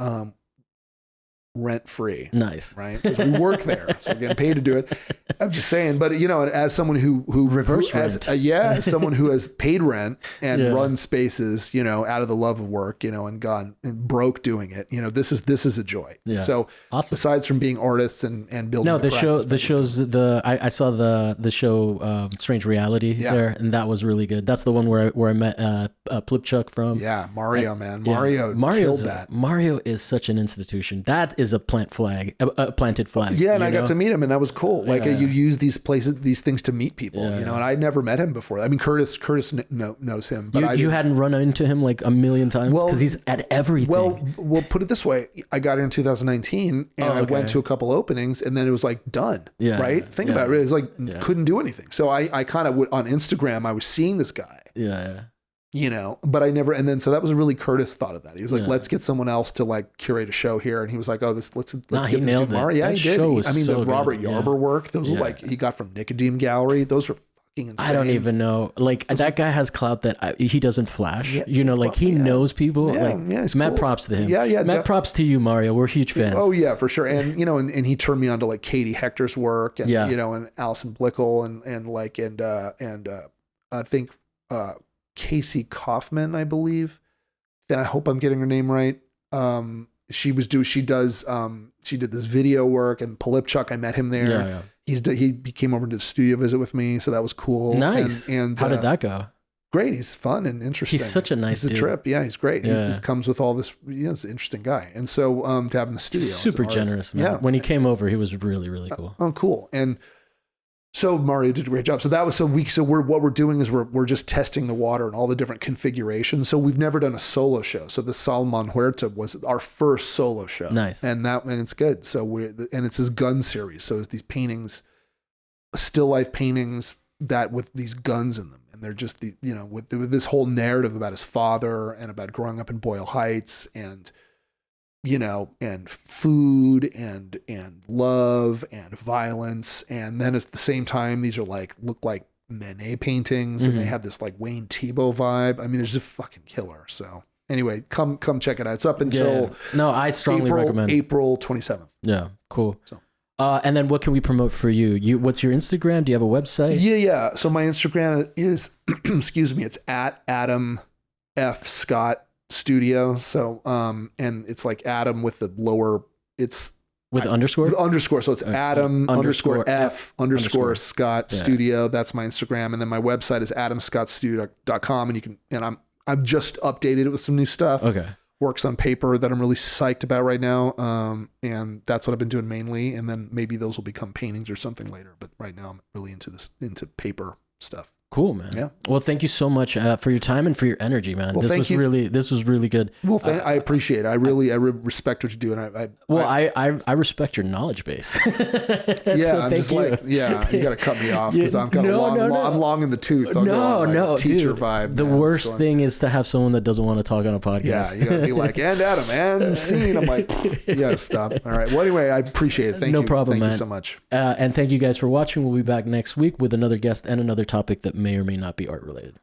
rent free. Nice. Right? Because we work there. So we're getting paid to do it. I'm just saying, but as someone who reverse rent. As someone who has paid rent and run spaces, out of the love of work, and gone and broke doing it, this is a joy. Yeah. So awesome. Besides from being artists and building. No, I saw the show Strange Reality there, and that was really good. That's the one where I met Plipchuk from. Yeah, Mario, man. Mario killed that. Mario is such an institution. That is is a planted flag. Yeah, and I got to meet him, and that was cool. Like you use these things to meet people, you know. And I'd never met him before. I mean, Curtis knows him, but you hadn't run into him like a million times because he's at everything. Well, put it this way: I got in 2019, and I went to a couple openings, and then it was like done. Yeah, right. Think about it. It was like couldn't do anything. So I kind of would on Instagram. I was seeing this guy. Yeah. You know, but I never, and then so that was a really Curtis thought of that. He was like, let's get someone else to like curate a show here. And he was like, oh, let's get this dude Mario. Yeah, he did. I mean, the Robert Yarber work, those were like, he got from Nicodeme Gallery. Those were fucking insane. I don't even know. Like that guy has clout that he doesn't flash, you know, like he knows people. Mad props to him. Yeah. Mad props to you, Mario. We're huge fans. Oh yeah, for sure. And, you know, and he turned me on to like Katie Hector's work and, you know, and Alison Blickel and I think, Casey Kaufman, I believe. I hope I'm getting her name right. She did this video work, and Polipchuk, I met him there. Yeah. He came over to the studio visit with me, so that was cool. Nice. And how did that go? Great. He's fun and interesting. He's such a nice dude. He's a trip. Yeah, he's great. Yeah. He just comes with all this. He's an interesting guy. And so to have him in the studio, super generous, man. Yeah. When he came over, he was really, really cool. Cool. And so Mario did a great job. So that was what we're doing is we're just testing the water and all the different configurations. So we've never done a solo show. So the Salomon Huerta was our first solo show. Nice. And it's good. So it's his gun series. So it's these paintings, still life paintings that with these guns in them. And they're just with this whole narrative about his father and about growing up in Boyle Heights and, you know, and food and love and violence. And then at the same time, these are look like Manet paintings and they have this like Wayne Thiebaud vibe. I mean, there's just fucking killer. So anyway, come check it out. It's up until I strongly recommend April 27th. Yeah. Cool. So, and then what can we promote for you? What's your Instagram? Do you have a website? Yeah. So my Instagram is, excuse me, it's at Adam F. Scott Studio. So and it's like Adam with the lower, it's with underscore? With underscore. So it's Adam underscore F underscore Scott Studio. That's my Instagram. And then my website is adamscottstudio.com. And I've just updated it with some new stuff. Okay. Works on paper that I'm really psyched about right now. And that's what I've been doing mainly. And then maybe those will become paintings or something later. But right now I'm really into paper stuff. Cool, man. Yeah. Well, thank you so much for your time and for your energy, man. Well, this was really good. Well, I appreciate it. I respect what you do, and I respect your knowledge base. Yeah, you got to cut me off because I'm kind of I'm long in the tooth. Teacher dude, vibe. The worst thing is to have someone that doesn't want to talk on a podcast. Yeah, you got to be like, and Adam and Scene. I'm like, yeah, stop. All right. Well, anyway, I appreciate it. Thank you. No problem, man. Thank you so much. And thank you guys for watching. We'll be back next week with another guest and another topic that may or may not be art related.